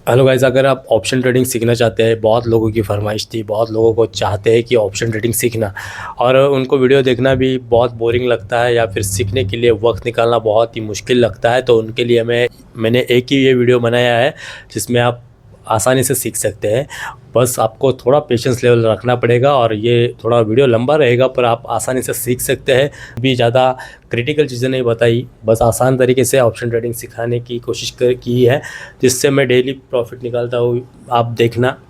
Hello guys, अगर आप option trading सीखना चाहते हैं, बहुत लोगों की फरमाइश थी, बहुत लोगों को चाहते हैं कि ऑप्शन ट्रेडिंग सीखना, और उनको वीडियो देखना भी बहुत बोरिंग लगता है या फिर सीखने के लिए वक्त निकालना बहुत ही मुश्किल लगता है। तो उनके लिए मैंने एक ही ये वीडियो बनाया है जिसमें आप आसानी से सीख सकते हैं। बस आपको थोड़ा पेशेंस लेवल रखना पड़ेगा और ये थोड़ा वीडियो लंबा रहेगा, पर आप आसानी से सीख सकते हैं। भी ज़्यादा क्रिटिकल चीज़ें नहीं बताई, बस आसान तरीके से ऑप्शन ट्रेडिंग सिखाने की कोशिश की है, जिससे मैं डेली प्रॉफिट निकालता हूँ। आप देखना,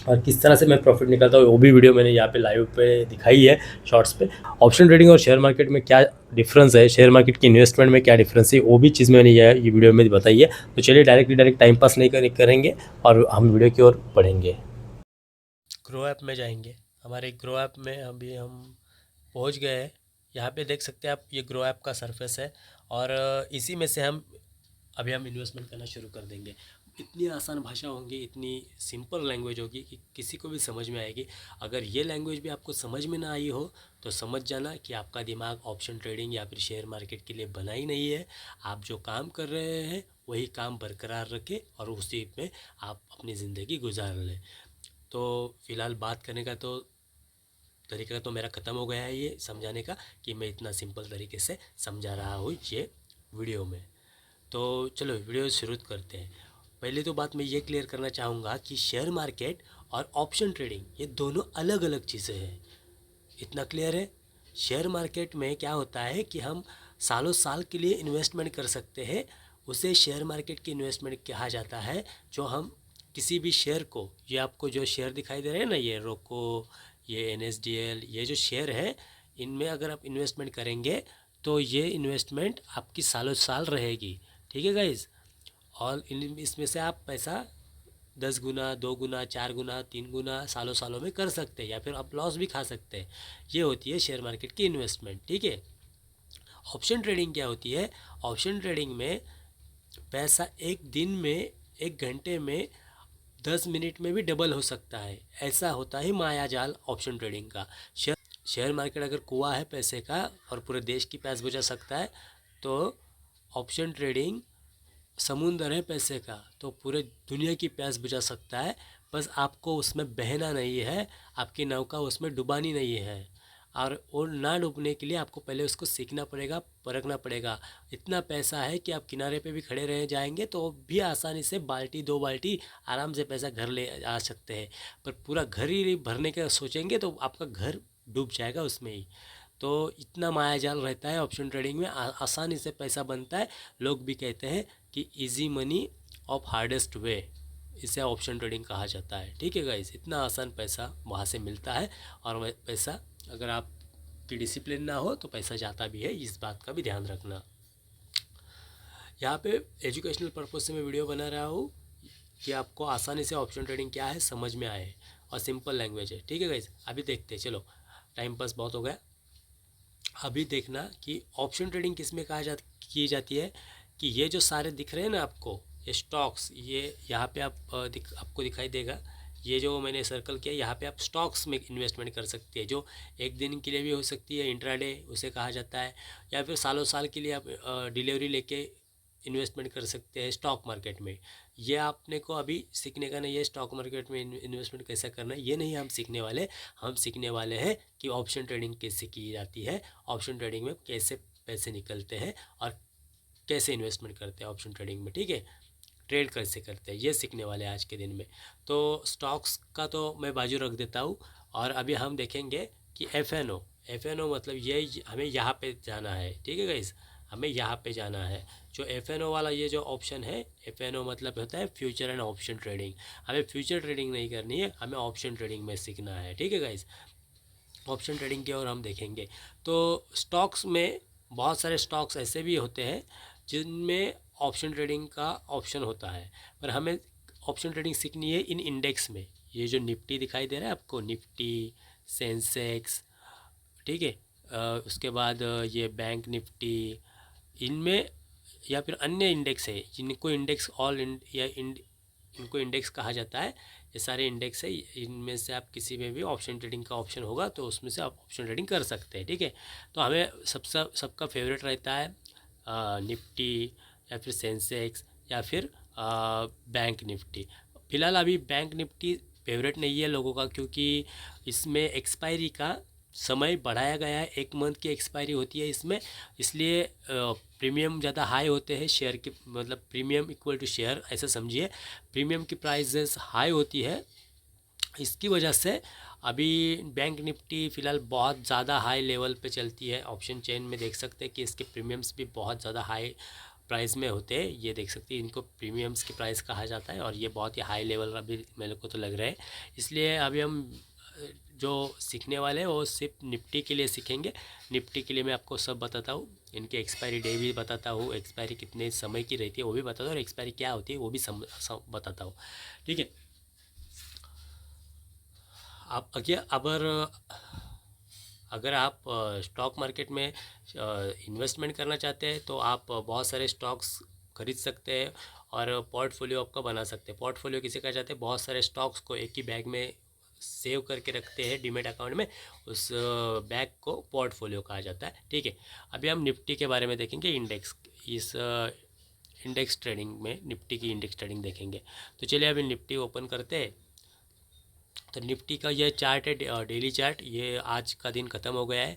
और किस तरह से मैं प्रॉफिट निकालता हूँ वो भी वीडियो मैंने यहाँ पे लाइव पे दिखाई है, शॉर्ट्स पे। ऑप्शन ट्रेडिंग और शेयर मार्केट में क्या डिफरेंस है, शेयर मार्केट की इन्वेस्टमेंट में क्या डिफरेंस है, वो भी चीज़ मैंने ये वीडियो में बताई है। तो चलिए डायरेक्ट टाइम पास नहीं करेंगे और हम वीडियो की ओर बढ़ेंगे। ग्रो ऐप में जाएंगे। हमारे ग्रो ऐप में अभी हम पहुंच गए हैं। यहाँ पे देख सकते हैं आप, ये ग्रो ऐप का सरफेस है और इसी में से हम इन्वेस्टमेंट करना शुरू कर देंगे। इतनी आसान भाषा होंगी, इतनी सिंपल लैंग्वेज होगी कि किसी को भी समझ में आएगी। अगर ये लैंग्वेज भी आपको समझ में ना आई हो तो समझ जाना कि आपका दिमाग ऑप्शन ट्रेडिंग या फिर शेयर मार्केट के लिए बना ही नहीं है। आप जो काम कर रहे हैं वही काम बरकरार रखें और उसी में आप अपनी ज़िंदगी गुजार लें। तो फ़िलहाल बात करने का तो तरीका तो मेरा ख़त्म हो गया है ये समझाने का, कि मैं इतना सिंपल तरीके से समझा रहा हूँ ये वीडियो में। तो चलो वीडियो शुरू करते हैं। पहले तो बात मैं ये क्लियर करना चाहूँगा कि शेयर मार्केट और ऑप्शन ट्रेडिंग ये दोनों अलग अलग चीज़ें हैं। इतना क्लियर है? शेयर मार्केट में क्या होता है कि हम सालों साल के लिए इन्वेस्टमेंट कर सकते हैं, उसे शेयर मार्केट की इन्वेस्टमेंट कहा जाता है। जो हम किसी भी शेयर को, ये आपको जो शेयर दिखाई दे रहे हैं ना, ये रोको, ये NSDL, ये जो शेयर है, इनमें अगर आप इन्वेस्टमेंट करेंगे तो ये इन्वेस्टमेंट आपकी सालों साल रहेगी। ठीक है गाइज? और इसमें से आप पैसा 10 गुना, 2 गुना, 4 गुना, 3 गुना सालों सालों में कर सकते हैं, या फिर आप लॉस भी खा सकते हैं। ये होती है शेयर मार्केट की इन्वेस्टमेंट। ठीक है? ऑप्शन ट्रेडिंग क्या होती है? ऑप्शन ट्रेडिंग में पैसा एक दिन में, एक घंटे में, 10 मिनट में भी डबल हो सकता है। ऐसा होता है माया जाल ऑप्शन ट्रेडिंग का। शेयर मार्केट अगर कुआं है पैसे का और पूरे देश की प्यास बुझा सकता है, तो ऑप्शन ट्रेडिंग समुंदर है पैसे का, तो पूरे दुनिया की प्यास बुझा सकता है। बस आपको उसमें बहना नहीं है, आपकी नौका उसमें डुबानी नहीं है। और ना डूबने के लिए आपको पहले उसको सीखना पड़ेगा, परखना पड़ेगा। इतना पैसा है कि आप किनारे पे भी खड़े रह जाएंगे तो भी आसानी से बाल्टी 2 बाल्टी आराम से पैसा घर ले आ सकते हैं। पर पूरा घर ही भरने का सोचेंगे तो आपका घर डूब जाएगा उसमें ही। तो इतना माया जाल रहता है ऑप्शन ट्रेडिंग में। आसानी से पैसा बनता है। लोग भी कहते हैं कि इजी मनी ऑफ हार्डेस्ट वे, इसे ऑप्शन ट्रेडिंग कहा जाता है। ठीक है गाइस? इतना आसान पैसा वहाँ से मिलता है। और वह पैसा, अगर आपकी डिसिप्लिन ना हो तो पैसा जाता भी है, इस बात का भी ध्यान रखना। यहाँ पे एजुकेशनल पर्पज़ से मैं वीडियो बना रहा हूँ कि आपको आसानी से ऑप्शन ट्रेडिंग क्या है समझ में आए, और सिंपल लैंग्वेज है। ठीक है गाइस? अभी देखते हैं, चलो टाइम पास बहुत हो गया। अभी देखना कि ऑप्शन ट्रेडिंग किस में की जाती है। कि ये जो सारे दिख रहे हैं ना आपको, ये स्टॉक्स, ये यहाँ पे आपको दिखाई देगा। ये जो मैंने सर्कल किया, यहाँ पे आप स्टॉक्स में इन्वेस्टमेंट कर सकती है, जो एक दिन के लिए भी हो सकती है, इंट्राडे उसे कहा जाता है, या फिर सालों साल के लिए आप डिलीवरी लेके इन्वेस्टमेंट कर सकते हैं स्टॉक मार्केट में। ये आपने को अभी सीखने का नहीं है स्टॉक मार्केट में इन्वेस्टमेंट कैसे करना है, ये नहीं हम सीखने वाले। हम सीखने वाले हैं कि ऑप्शन ट्रेडिंग कैसे की जाती है, ऑप्शन ट्रेडिंग में कैसे पैसे निकलते हैं और कैसे इन्वेस्टमेंट करते हैं ऑप्शन ट्रेडिंग में। ठीक है? ट्रेड कैसे करते हैं, ये सीखने वाले हैं आज के दिन में। तो स्टॉक्स का तो मैं बाजू रख देता हूँ, और अभी हम देखेंगे कि एफ एन ओ मतलब ये हमें यहाँ पे जाना है। ठीक है गाइस? हमें यहाँ पे जाना है। जो एफ वाला ये जो ऑप्शन है, एफ मतलब होता है फ्यूचर एंड ऑप्शन ट्रेडिंग। हमें फ्यूचर ट्रेडिंग नहीं करनी है, हमें ऑप्शन ट्रेडिंग में सीखना है। ठीक है गाइस? ऑप्शन ट्रेडिंग की ओर हम देखेंगे। तो स्टॉक्स में बहुत सारे स्टॉक्स ऐसे भी होते हैं जिनमें ऑप्शन ट्रेडिंग का ऑप्शन होता है, पर हमें ऑप्शन ट्रेडिंग सीखनी है इन इंडेक्स में। ये जो निफ्टी दिखाई दे रहा है आपको, निफ्टी, सेंसेक्स, ठीक है, उसके बाद ये बैंक निफ्टी, इनमें, या फिर अन्य इंडेक्स है जिनको इंडेक्स इनको इंडेक्स कहा जाता है। ये सारे इंडेक्स है, इनमें से आप किसी में भी ऑप्शन ट्रेडिंग का ऑप्शन होगा तो उसमें से आप ऑप्शन ट्रेडिंग कर सकते हैं। ठीक है? तो हमें सबका फेवरेट रहता है निफ्टी, या फिर सेंसेक्स, या फिर बैंक निफ्टी। फ़िलहाल अभी बैंक निफ्टी फेवरेट नहीं है लोगों का, क्योंकि इसमें एक्सपायरी का समय बढ़ाया गया है, 1 मंथ की एक्सपायरी होती है इसमें, इसलिए प्रीमियम ज़्यादा हाई होते हैं शेयर के, मतलब प्रीमियम इक्वल टू शेयर ऐसा समझिए, प्रीमियम की प्राइसेस हाई होती है। इसकी वजह से अभी बैंक निफ्टी फ़िलहाल बहुत ज़्यादा हाई लेवल पे चलती है। ऑप्शन चेन में देख सकते हैं कि इसके प्रीमियम्स भी बहुत ज़्यादा हाई प्राइस में होते हैं, ये देख सकते हैं, इनको प्रीमियम्स की प्राइस कहा जाता है, और ये बहुत ही हाई लेवल अभी मेरे को तो लग रहा है। इसलिए अभी हम जो सीखने वाले हैं वो सिर्फ निफ्टी के लिए सीखेंगे। निफ्टी के लिए मैं आपको सब बताता हूँ, इनकी एक्सपायरी डे भी बताता हूँ, एक्सपायरी कितने समय की रहती है वो भी बताता हूँ, और एक्सपायरी क्या होती है वो भी बताता हूँ, ठीक है। आप अगर आप स्टॉक मार्केट में इन्वेस्टमेंट करना चाहते हैं तो आप बहुत सारे स्टॉक्स खरीद सकते हैं और पोर्टफोलियो आपका बना सकते हैं। पोर्टफोलियो किसे कहा जाता है? बहुत सारे स्टॉक्स को एक ही बैग में सेव करके रखते हैं डीमेट अकाउंट में, उस बैग को पोर्टफोलियो कहा जाता है, ठीक है। अभी हम निफ्टी के बारे में देखेंगे, इंडेक्स, इस इंडेक्स ट्रेडिंग में निफ्टी की इंडेक्स ट्रेडिंग देखेंगे। तो चलिए अभी निफ्टी ओपन करते हैं। तो निफ्टी का ये चार्ट है, डेली चार्ट, ये आज का दिन ख़त्म हो गया है,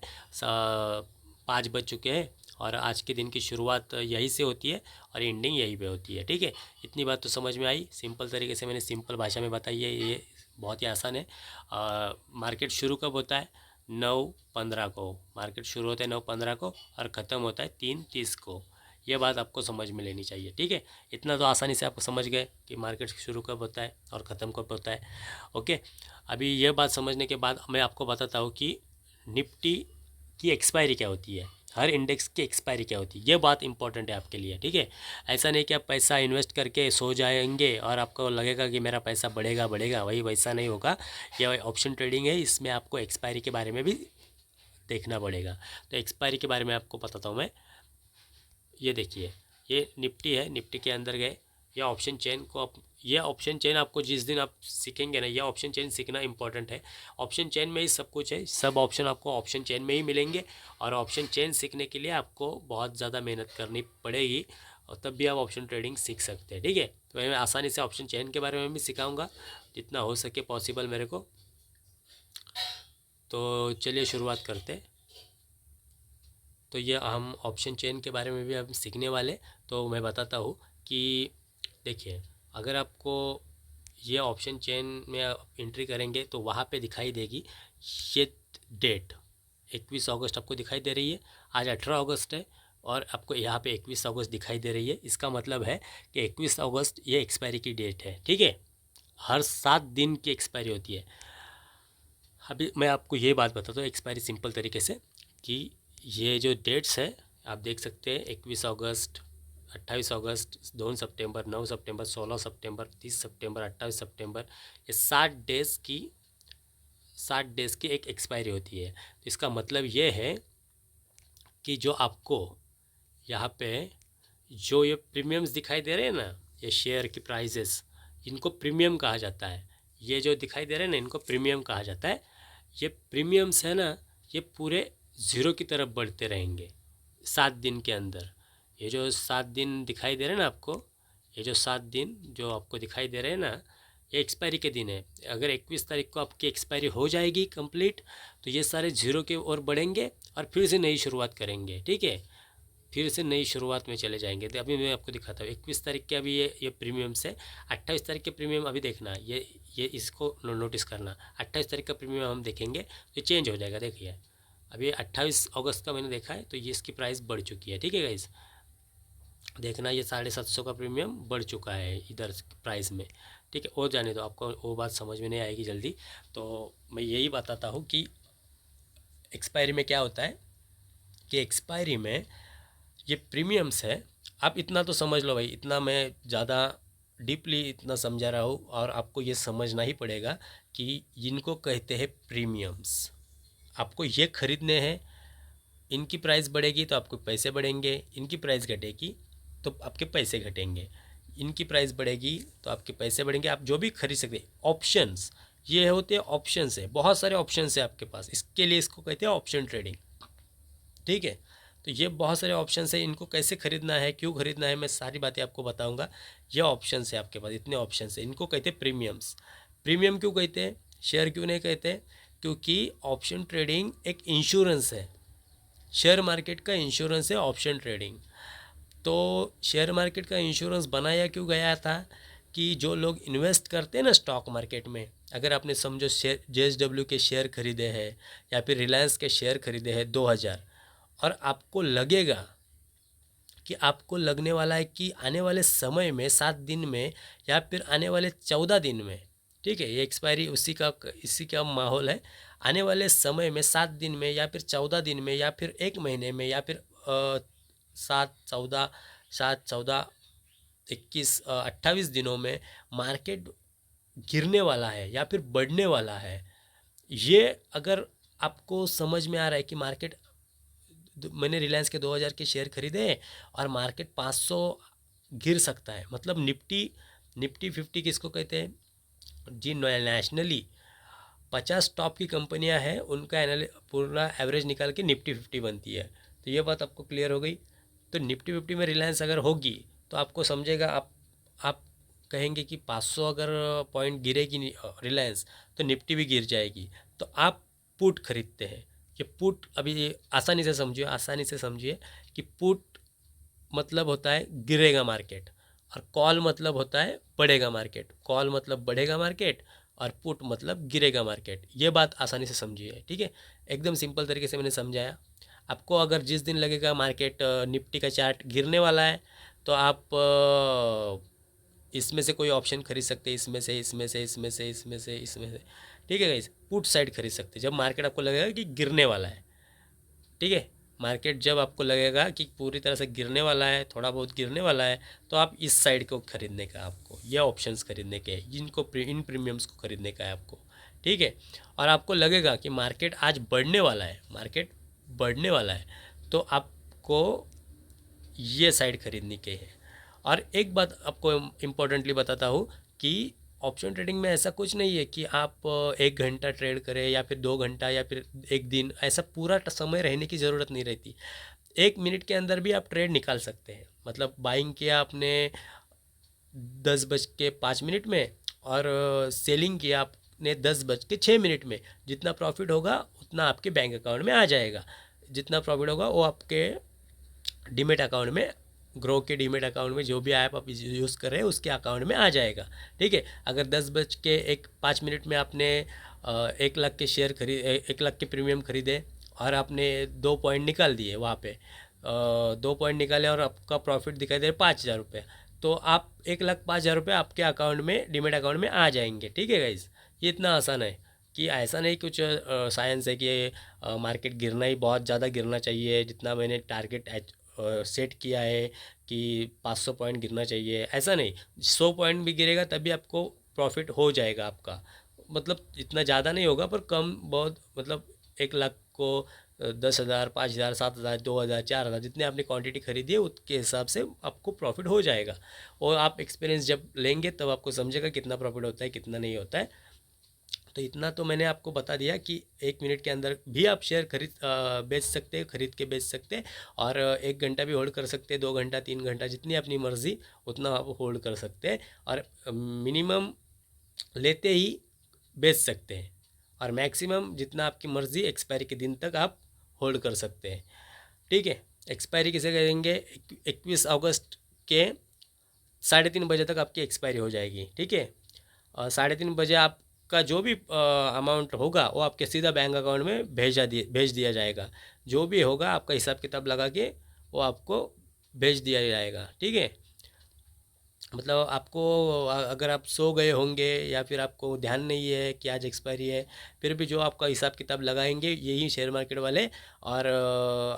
5 बज चुके हैं, और आज के दिन की शुरुआत यहीं से होती है और एंडिंग यहीं पे होती है, ठीक है। इतनी बात तो समझ में आई, सिंपल तरीके से मैंने सिंपल भाषा में बताई है, ये बहुत ही आसान है। मार्केट शुरू कब होता है? 9:15 को मार्केट शुरू होता है, 9:15 को, और ख़त्म होता है 3:30 को। ये बात आपको समझ में लेनी चाहिए, ठीक है। इतना तो आसानी से आप समझ गए कि मार्केट शुरू कब होता है और ख़त्म कब होता है, ओके। अभी ये बात समझने के बाद मैं आपको बताता हूँ कि निफ्टी की एक्सपायरी क्या होती है, हर इंडेक्स की एक्सपायरी क्या होती है, ये बात इंपॉर्टेंट है आपके लिए, ठीक है। ऐसा नहीं कि आप पैसा इन्वेस्ट करके सो जाएंगे और आपको लगेगा कि मेरा पैसा बढ़ेगा बढ़ेगा, वही वैसा नहीं होगा। ये ऑप्शन ट्रेडिंग है, इसमें आपको एक्सपायरी के बारे में भी देखना पड़ेगा। तो एक्सपायरी के बारे में आपको बताता हूँ मैं। ये देखिए, ये निफ्टी है, निफ्टी के अंदर गए, ये ऑप्शन चेन को आप, ये ऑप्शन चेन आपको जिस दिन आप सीखेंगे ना, ये ऑप्शन चेन सीखना इंपॉर्टेंट है। ऑप्शन चेन में ही सब कुछ है, सब ऑप्शन आपको ऑप्शन चेन में ही मिलेंगे, और ऑप्शन चेन सीखने के लिए आपको बहुत ज़्यादा मेहनत करनी पड़ेगी, और तब भी आप ऑप्शन ट्रेडिंग सीख सकते हैं, ठीक है। तो मैं आसानी से ऑप्शन चेन के बारे में भी सिखाऊंगा जितना हो सके पॉसिबल मेरे को। तो चलिए शुरुआत करते हैं। तो ये हम ऑप्शन चेन के बारे में भी हम सीखने वाले, तो मैं बताता हूँ कि देखिए, अगर आपको ये ऑप्शन चेन में एंट्री करेंगे तो वहाँ पे दिखाई देगी ये डेट, 21 अगस्त आपको दिखाई दे रही है, आज 18 अगस्त है, और आपको यहाँ पे 21 अगस्त दिखाई दे रही है। इसका मतलब है कि 21 अगस्त ये एक्सपायरी की डेट है, ठीक है। हर 7 दिन की एक्सपायरी होती है। अभी मैं आपको ये बात बताता हूँ एक्सपायरी सिंपल तरीके से, कि ये जो डेट्स है आप देख सकते हैं, 21 अगस्त, 28 अगस्त, 2 सितंबर, 9 सितंबर, 16 सितंबर, 30 सितंबर, 28 सितंबर, ये 60 डेज़ की एक एक्सपायरी होती है। तो इसका मतलब ये है कि जो आपको यहाँ पे जो ये प्रीमियम्स दिखाई दे रहे हैं ना, ये शेयर की प्राइजेस, इनको प्रीमियम कहा जाता है। ये जो दिखाई दे रहे हैं ना, इनको प्रीमियम कहा जाता है। ये प्रीमियम्स है ना, ये पूरे ज़ीरो की तरफ बढ़ते रहेंगे 7 दिन के अंदर। ये जो 7 दिन दिखाई दे रहे हैं ना आपको, ये जो 7 दिन जो आपको दिखाई दे रहे हैं ना, ये एक्सपायरी के दिन है। अगर 21 तारीख को आपकी एक्सपायरी हो जाएगी कंप्लीट, तो ये सारे ज़ीरो की ओर बढ़ेंगे और फिर से नई शुरुआत करेंगे, ठीक है। फिर से नई शुरुआत में चले जाएंगे। तो अभी मैं आपको दिखाता हूँ 21 तारीख के, अभी ये प्रीमियम्स है। 28 तारीख के प्रीमियम अभी देखना, ये इसको नोटिस करना। 28 तारीख का प्रीमियम हम देखेंगे तो चेंज हो जाएगा। देखिए अभी 28 अगस्त का मैंने देखा है, तो ये इसकी प्राइस बढ़ चुकी है, ठीक है गाइस। देखना ये 750 का प्रीमियम बढ़ चुका है इधर प्राइस में, ठीक है। और जाने दो, आपको वो बात समझ में नहीं आएगी जल्दी। तो मैं यही बताता हूँ कि एक्सपायरी में क्या होता है, कि एक्सपायरी में ये प्रीमियम्स है। आप इतना तो समझ लो भाई, इतना मैं ज़्यादा डीपली इतना समझा रहा हूँ, और आपको ये समझना ही पड़ेगा कि इनको कहते हैं प्रीमियम्स। आपको ये खरीदने हैं, इनकी प्राइस बढ़ेगी तो आपको पैसे बढ़ेंगे, इनकी प्राइस घटेगी तो आपके पैसे घटेंगे, इनकी प्राइस बढ़ेगी तो आपके पैसे बढ़ेंगे। आप जो भी खरीद सकते हैं, ऑप्शंस ये होते हैं, ऑप्शंस है, बहुत सारे ऑप्शंस है आपके पास, इसके लिए इसको कहते हैं ऑप्शन ट्रेडिंग, ठीक है। तो ये बहुत सारे ऑप्शन है, इनको कैसे खरीदना है, क्यों खरीदना है, मैं सारी बातें आपको बताऊंगा। ये ऑप्शन है आपके पास, इतने ऑप्शन है, इनको कहते हैं प्रीमियम्स। प्रीमियम क्यों कहते हैं, शेयर क्यों नहीं कहते, क्योंकि ऑप्शन ट्रेडिंग एक इंश्योरेंस है, शेयर मार्केट का इंश्योरेंस है ऑप्शन ट्रेडिंग। तो शेयर मार्केट का इंश्योरेंस बनाया क्यों गया था कि जो लोग इन्वेस्ट करते हैं ना स्टॉक मार्केट में, अगर आपने समझो शेयर JSW के शेयर खरीदे हैं या फिर रिलायंस के शेयर खरीदे हैं 2000, और आपको लगेगा कि आपको लगने वाला है कि आने वाले समय में 7 दिन में या फिर आने वाले 14 दिन में, ठीक है, ये एक्सपायरी इसी का माहौल है, आने वाले समय में 7 दिन में या फिर 14 दिन में या फिर 1 महीने में या फिर 7 14 21 28 दिनों में मार्केट गिरने वाला है या फिर बढ़ने वाला है। ये अगर आपको समझ में आ रहा है कि मार्केट, मैंने रिलायंस के 2000 के शेयर खरीदे और मार्केट 500 गिर सकता है, मतलब निफ्टी 50 किसको कहते हैं जी, नेशनली 50 टॉप की कंपनियां हैं, उनका पूरा एवरेज निकाल के निफ्टी 50 बनती है। तो ये बात आपको क्लियर हो गई। तो निफ्टी 50 में रिलायंस अगर होगी तो आपको समझेगा, आप कहेंगे कि 500 अगर पॉइंट गिरेगी रिलायंस तो निफ्टी भी गिर जाएगी, तो आप पुट खरीदते हैं। ये पुट अभी आसानी से समझिए कि पुट मतलब होता है गिरेगा मार्केट, और कॉल मतलब होता है बढ़ेगा मार्केट। कॉल मतलब बढ़ेगा मार्केट और पुट मतलब गिरेगा मार्केट। ये बात आसानी से समझिए, ठीक है, एकदम सिंपल तरीके से मैंने समझाया आपको। अगर जिस दिन लगेगा मार्केट निफ्टी का चार्ट गिरने वाला है तो आप इसमें से कोई ऑप्शन खरीद सकते हैं, इसमें से, ठीक है गाइस, पुट साइड खरीद सकते हैं जब मार्केट आपको लगेगा कि गिरने वाला है, ठीक है। मार्केट जब आपको लगेगा कि पूरी तरह से गिरने वाला है, थोड़ा बहुत गिरने वाला है, तो आप इस साइड को खरीदने का, आपको ये ऑप्शंस खरीदने के, इन प्रीमियम्स को खरीदने का है आपको, ठीक है। और आपको लगेगा कि मार्केट आज बढ़ने वाला है, तो आपको ये साइड खरीदने के है। और एक बात आपको इम्पोर्टेंटली बताता हूँ कि ऑप्शन ट्रेडिंग में ऐसा कुछ नहीं है कि आप 1 घंटा ट्रेड करें या फिर 2 घंटा या फिर एक दिन, ऐसा पूरा समय रहने की ज़रूरत नहीं रहती। 1 मिनट के अंदर भी आप ट्रेड निकाल सकते हैं। मतलब बाइंग किया आपने 10:05 में और सेलिंग किया आपने 10:06 में, जितना प्रॉफिट होगा उतना आपके बैंक अकाउंट में आ जाएगा, जितना प्रॉफिट होगा वो आपके डीमेट अकाउंट में, ग्रो के डीमेट अकाउंट में, जो भी ऐप आप यूज़ कर रहे हैं उसके अकाउंट में आ जाएगा, ठीक है। अगर 10:05 में आपने 1 लाख के शेयर 1 लाख के प्रीमियम खरीदे और आपने 2 पॉइंट निकाल दिए वहाँ पे, 2 पॉइंट निकाले और आपका प्रॉफिट दिखाई दे 5,000 रुपये, तो आप 1,05,000 रुपये आपके अकाउंट में, डीमेट अकाउंट में आ जाएंगे, ठीक है गाइस। ये इतना आसान है कि ऐसा नहीं कुछ साइंस है कि मार्केट गिरना ही, बहुत ज़्यादा गिरना चाहिए, जितना मैंने टारगेट सेट किया है कि 500 पॉइंट गिरना चाहिए, ऐसा नहीं। 100 पॉइंट भी गिरेगा तभी आपको प्रॉफिट हो जाएगा आपका, मतलब इतना ज़्यादा नहीं होगा पर कम बहुत, मतलब 1 लाख को 10,000, 5,000, 7,000, 2,000, 4,000, जितने आपने क्वांटिटी खरीदी है उसके हिसाब से आपको प्रॉफिट हो जाएगा। और आप एक्सपीरियंस जब लेंगे तब आपको समझेगा कितना प्रॉफिट होता है, कितना नहीं होता है। तो इतना तो मैंने आपको बता दिया कि 1 मिनट के अंदर भी आप शेयर बेच सकते हैं, खरीद के बेच सकते हैं, और 1 घंटा भी होल्ड कर सकते हैं, 2 घंटा, 3 घंटा, जितनी अपनी मर्ज़ी उतना आप होल्ड कर सकते हैं, और मिनिमम लेते ही बेच सकते हैं, और मैक्सिमम जितना आपकी मर्ज़ी एक्सपायरी के दिन तक आप होल्ड कर सकते हैं, ठीक है। एक्सपायरी किसे कहेंगे, 21 अगस्त के 3:30 बजे तक आपकी एक्सपायरी हो जाएगी, ठीक है। और 3:30 बजे आपका जो भी अमाउंट होगा वो आपके सीधा बैंक अकाउंट में भेज दिया जाएगा। जो भी होगा आपका हिसाब किताब लगा के वो आपको भेज दिया जाएगा, ठीक है। मतलब आपको अगर आप सो गए होंगे या फिर आपको ध्यान नहीं है कि आज एक्सपायरी है, फिर भी जो आपका हिसाब किताब लगाएंगे यही शेयर मार्केट वाले, और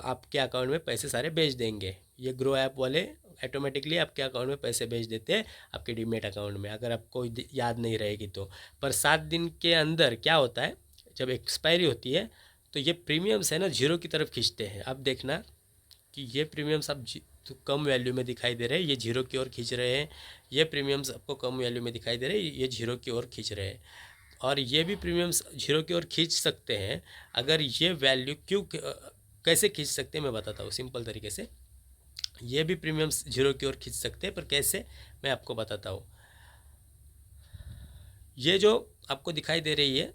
आपके अकाउंट में पैसे सारे भेज देंगे। ये ग्रो ऐप वाले ऑटोमेटिकली आपके अकाउंट में पैसे भेज देते हैं, आपके डीमेट अकाउंट में, अगर आपको याद नहीं रहेगी तो। पर 7 दिन के अंदर क्या होता है, जब एक्सपायरी होती है तो ये प्रीमियम्स है ना जीरो की तरफ खींचते हैं। अब देखना कि ये प्रीमियम्स आप तो कम वैल्यू में दिखाई दे रहे हैं, ये जीरो की ओर खींच रहे हैं। ये प्रीमियम्स आपको कम वैल्यू में दिखाई दे रहे हैं, ये जीरो की ओर खींच रहे हैं। और ये भी प्रीमियम्स जीरो की ओर खींच सकते हैं अगर ये वैल्यू, क्यों कैसे खींच सकते हैं मैं बताता हूँ सिंपल तरीके से। ये भी प्रीमियम्स जीरो की ओर खींच सकते हैं, पर कैसे मैं आपको बताता हूँ। ये जो आपको दिखाई दे रही है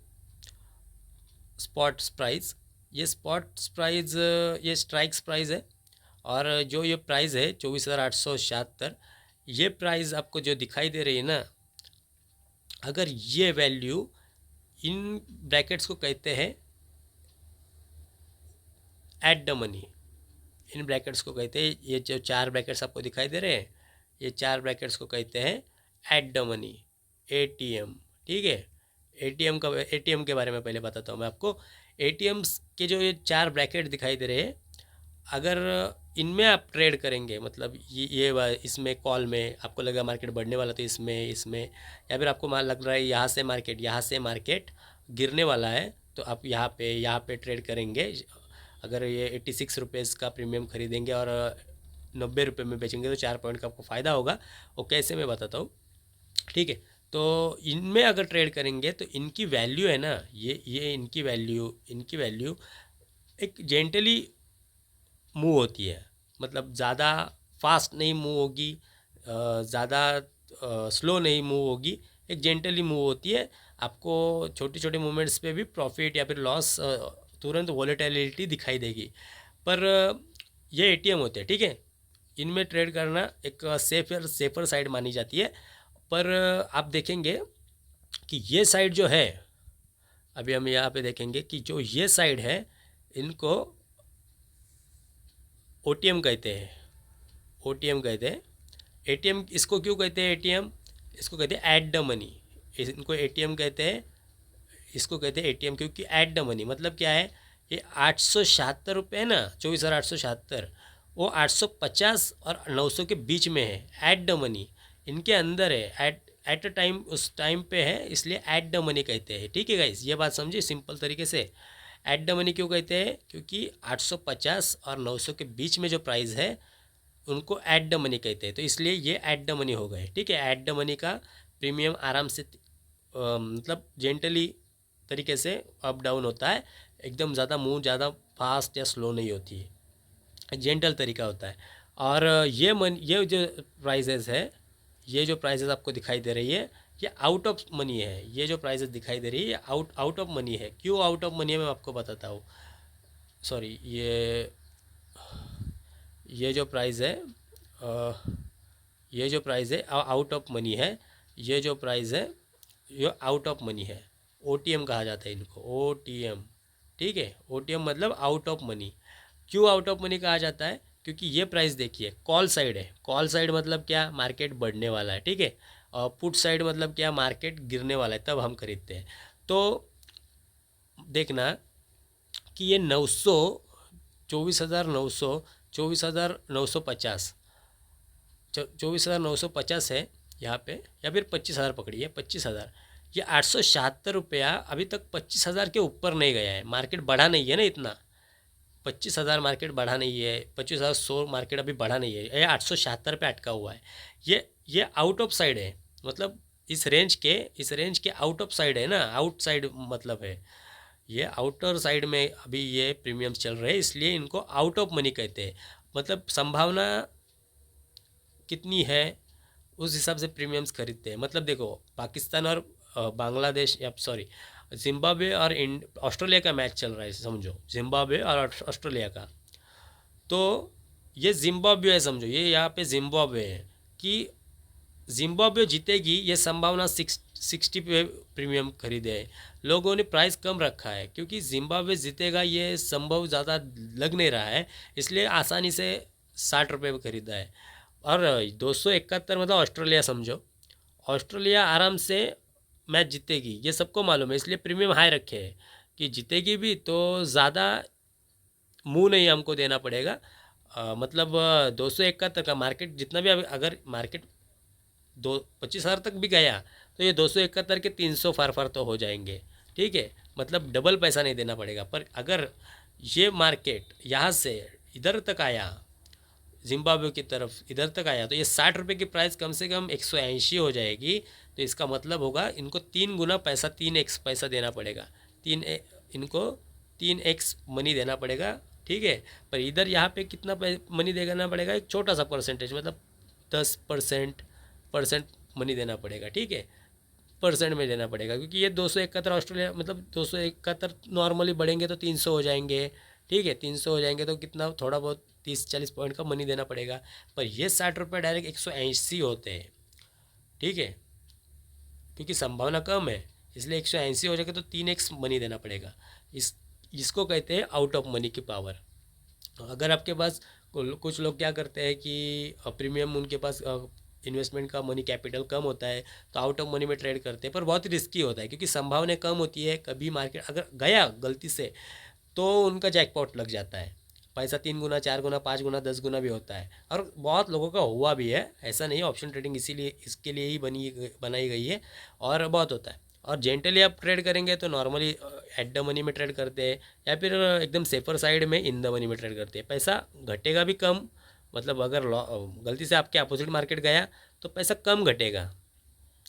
स्पॉट्स प्राइस, ये स्पॉट्स प्राइस ये स्ट्राइक्स प्राइस है, और जो ये प्राइस है 24,876, ये प्राइस आपको जो दिखाई दे रही है ना, अगर ये वैल्यू इन ब्रैकेट्स को कहते हैं at the money, in brackets को कहते हैं, ये जो 4 ब्रैकेट्स आपको दिखाई दे रहे हैं, ये 4 ब्रैकेट्स को कहते हैं एट द मनी, एटीएम। ठीक है, एटीएम के बारे में पहले बताता हूँ मैं आपको। एटीएम्स के जो ये 4 ब्रैकेट दिखाई दे रहे हैं, अगर इनमें आप ट्रेड करेंगे, मतलब इसमें कॉल में आपको लगा मार्केट बढ़ने वाला तो इसमें या फिर आपको लग रहा है यहाँ से मार्केट गिरने वाला है, तो आप यहाँ पे ट्रेड करेंगे। अगर ये 86 रुपीज़ का प्रीमियम खरीदेंगे और 90 रुपये में बेचेंगे तो 4 पॉइंट का आपको फ़ायदा होगा। वो कैसे मैं बताता हूँ। ठीक है, तो इनमें अगर ट्रेड करेंगे तो इनकी वैल्यू है ना, ये इनकी वैल्यू एक जेंटली मूव होती है, मतलब ज़्यादा फास्ट नहीं मूव होगी, ज़्यादा स्लो नहीं मूव होगी, एक जेंटली मूव होती है। आपको छोटे छोटे मूवमेंट्स पे भी प्रॉफिट या फिर लॉस तुरंत वॉलेटिलिटी दिखाई देगी। पर ये एटीएम होते हैं, ठीक है, इनमें ट्रेड करना एक सेफर साइड मानी जाती है। पर आप देखेंगे कि ये साइड जो है, अभी हम यहाँ पे देखेंगे कि जो ये साइड है, इनको ओटीएम कहते हैं, एटीएम इसको क्यों कहते हैं एटीएम, इसको कहते हैं एट द मनी, इनको एटीएम कहते हैं, इसको कहते हैं एटीएम क्योंकि एट द मनी मतलब क्या है, ये 876 रुपये है ना, 24,876, वो 850 और 900 के बीच में है, एट द मनी इनके अंदर है, एट अ टाइम, उस टाइम पे है, इसलिए एट द मनी कहते हैं। ठीक है गाइस, ये बात समझिए सिंपल तरीके से। एट द मनी क्यों कहते हैं, क्योंकि 850 और 900 के बीच में जो प्राइस है उनको एट द मनी कहते हैं, तो इसलिए ये एट द मनी हो गए। ठीक है, एट द मनी का प्रीमियम आराम से मतलब जेंटली तरीके से अप डाउन होता है, एकदम ज़्यादा मूव ज़्यादा फास्ट या स्लो नहीं होती है, जेंटल तरीका होता है। और ये जो प्राइजेस है, ये जो प्राइजेस आपको दिखाई दे रही है, ये आउट ऑफ मनी है। ये जो प्राइजेस दिखाई दे रही है आउट ऑफ मनी है। क्यों आउट ऑफ मनी है मैं आपको बताता हूँ। सॉरी, ये जो प्राइस है ये जो प्राइस है आउट ऑफ मनी है। ये जो प्राइस है ये आउट ऑफ मनी है, ओटीएम कहा जाता है इनको, ओटीएम। ठीक है, ओटीएम मतलब आउट ऑफ मनी। क्यों आउट ऑफ मनी कहा जाता है, क्योंकि ये प्राइस देखिए कॉल साइड है। कॉल साइड मतलब क्या, मार्केट बढ़ने वाला है। ठीक है, और पुट साइड मतलब क्या, मार्केट गिरने वाला है, तब हम खरीदते हैं। तो देखना कि ये 900 24,900 24,950 24,950 है यहाँ पे, या फिर 25,000 पकड़िए, 25,000। ये 876 रुपया अभी तक 25,000 के ऊपर नहीं गया है, मार्केट बढ़ा नहीं है ना इतना। 25,000 मार्केट बढ़ा नहीं है, 25,100 मार्केट अभी बढ़ा नहीं है, ये 876 पे अटका हुआ है। ये आउट ऑफ साइड है, मतलब इस रेंज के आउट ऑफ साइड है ना, आउट साइड मतलब है, ये आउटर साइड में अभी ये प्रीमियम्स चल रहे हैं, इसलिए इनको आउट ऑफ मनी कहते हैं। मतलब संभावना कितनी है उस हिसाब से प्रीमियम्स खरीदते हैं। मतलब देखो, पाकिस्तान और बांग्लादेश या सॉरी जिम्बाब्वे और ऑस्ट्रेलिया का मैच चल रहा है, समझो जिम्बाब्वे और ऑस्ट्रेलिया का। तो ये जिम्बाब्वे है, समझो ये यहाँ पे जिम्बाब्वे है कि जिम्बाब्वे जीतेगी, ये संभावना 60 पे प्रीमियम खरीदे है। लोगों ने प्राइस कम रखा है क्योंकि जिम्बाब्वे जीतेगा ये संभव ज़्यादा लग नहीं रहा है, इसलिए आसानी से 60 रुपये में खरीदा है। और 271 मतलब ऑस्ट्रेलिया, समझो ऑस्ट्रेलिया आराम से मैच जीतेगी, ये सबको मालूम है, इसलिए प्रीमियम हाई रखे है कि जीतेगी भी तो ज़्यादा मुंह नहीं हमको देना पड़ेगा। मतलब 271 का मार्केट जितना भी, अगर मार्केट 25,000 तक भी गया तो ये 271 के 300 फार तो हो जाएंगे। ठीक है, मतलब डबल पैसा नहीं देना पड़ेगा। पर अगर ये मार्केट यहाँ से इधर तक आया, जिम्बाब्वे की तरफ इधर तक आया, तो ये 60 रुपये की प्राइस कम से कम 180 हो जाएगी। तो इसका मतलब होगा इनको 3 गुना पैसा, 3x पैसा देना पड़ेगा, इनको 3x मनी देना पड़ेगा ठीक है। पर इधर यहाँ पे कितना मनी देना पड़ेगा, एक छोटा सा परसेंटेज, मतलब 10% मनी देना पड़ेगा, ठीक है, परसेंट में देना पड़ेगा, क्योंकि ये 271 ऑस्ट्रेलिया, मतलब 271 नॉर्मली बढ़ेंगे तो 300 हो जाएंगे, ठीक है, 300 हो जाएंगे तो कितना थोड़ा बहुत 30-40 पॉइंट का मनी देना पड़ेगा। पर ये 60 रुपये डायरेक्ट 180 होते हैं, ठीक है, क्योंकि संभावना कम है, इसलिए 180 हो जाएगा तो 3x मनी देना पड़ेगा। इसको कहते हैं आउट ऑफ मनी की पावर। अगर आपके पास कुछ लोग क्या करते हैं कि प्रीमियम उनके पास इन्वेस्टमेंट का मनी कैपिटल कम होता है तो आउट ऑफ मनी में ट्रेड करते हैं, पर बहुत रिस्की होता है क्योंकि संभावना कम होती है, कभी मार्केट अगर गया गलती से तो उनका जैकपॉट लग जाता है, पैसा 3 गुना 4 गुना 5 गुना 10 गुना भी होता है, और बहुत लोगों का हुआ भी है, ऐसा नहीं है। ऑप्शन ट्रेडिंग इसीलिए इसके लिए ही बनाई गई है, और बहुत होता है। और जेंटली आप ट्रेड करेंगे तो नॉर्मली एट द मनी में ट्रेड करते हैं, या फिर एकदम सेफर साइड में इन द मनी में ट्रेड करते हैं। पैसा घटेगा भी कम, मतलब अगर गलती से आपके अपोजिट मार्केट गया तो पैसा कम घटेगा,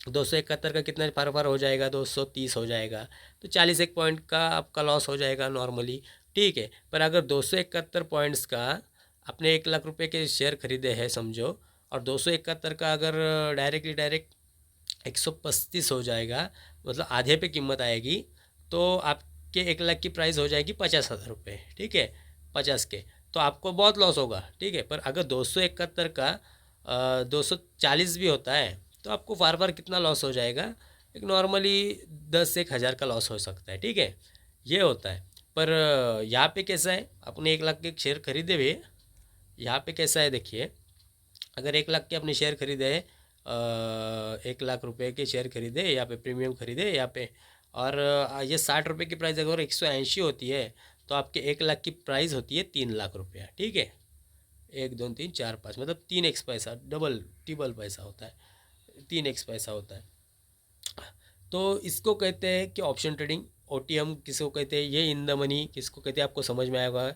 271 का कितना फार हो जाएगा, 230 हो जाएगा, तो 41 पॉइंट का आपका लॉस हो जाएगा नॉर्मली, ठीक है। पर अगर 271 पॉइंट्स का आपने 1 लाख रुपए के शेयर खरीदे हैं समझो, और 271 का अगर डायरेक्ट 135 हो जाएगा, मतलब आधे पे कीमत आएगी, तो आपके 1 लाख की प्राइस हो जाएगी 50,000 रुपये, ठीक है, 50 के, तो आपको बहुत लॉस होगा, ठीक है। पर अगर 271 का 240 भी होता है तो आपको फार कितना लॉस हो जाएगा, एक नॉर्मली 10-1 हज़ार का लॉस हो सकता है, ठीक है, ये होता है। पर यहाँ पे कैसा है, अपने 1 लाख के शेयर खरीदे हुए, यहाँ पे कैसा है देखिए, अगर 1 लाख के अपने शेयर खरीदे, 1 लाख रुपए के शेयर खरीदे यहाँ पे, प्रीमियम खरीदे यहाँ पे, और ये 60 रुपये की प्राइस अगर 180 होती है तो आपके 1 लाख की प्राइस होती है 3 लाख रुपया, ठीक है, 1 2 3 4 5, मतलब 3x पैसा, डबल ट्रिपल पैसा होता है, 3x पैसा होता है। तो इसको कहते हैं कि ऑप्शन ट्रेडिंग, ओटीएम किसको कहते हैं, ये इन द मनी किसको कहते हैं आपको समझ में आएगा,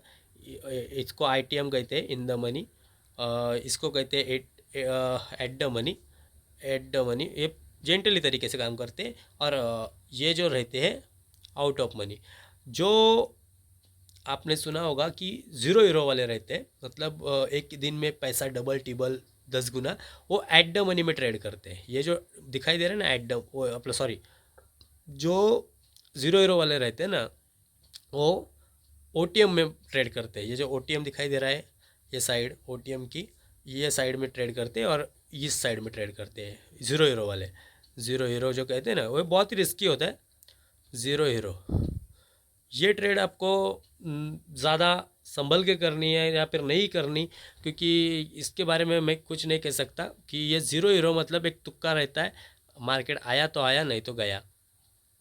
इसको आईटीएम कहते हैं, इन द मनी, इसको कहते हैं at the money, at the money, ये जेंटली तरीके से काम करते हैं। और ये जो रहते हैं आउट ऑफ मनी, जो आपने सुना होगा कि ज़ीरो हीरो वाले रहते हैं, मतलब एक दिन में पैसा डबल टिबल 10 गुना, वो एट द मनी में ट्रेड करते हैं। ये जो दिखाई दे रहा है ना, एट द, वो अपना सॉरी, जो ज़ीरो हीरो वाले रहते हैं ना, वो ओटीएम में ट्रेड करते हैं। ये जो ओटीएम दिखाई दे रहा है, ये साइड ओटीएम की, ये साइड में ट्रेड करते हैं, और इस साइड में ट्रेड करते हैं ज़ीरो हीरो वाले। ज़ीरो हीरो जो कहते हैं ना, वो बहुत ही रिस्की होता है ज़ीरो हीरो। ये ट्रेड आपको ज़्यादा संभल के करनी है या फिर नहीं करनी, क्योंकि इसके बारे में मैं कुछ नहीं कह सकता कि ये ज़ीरो हीरो मतलब एक तुक्का रहता है, मार्केट आया तो आया, नहीं तो गया,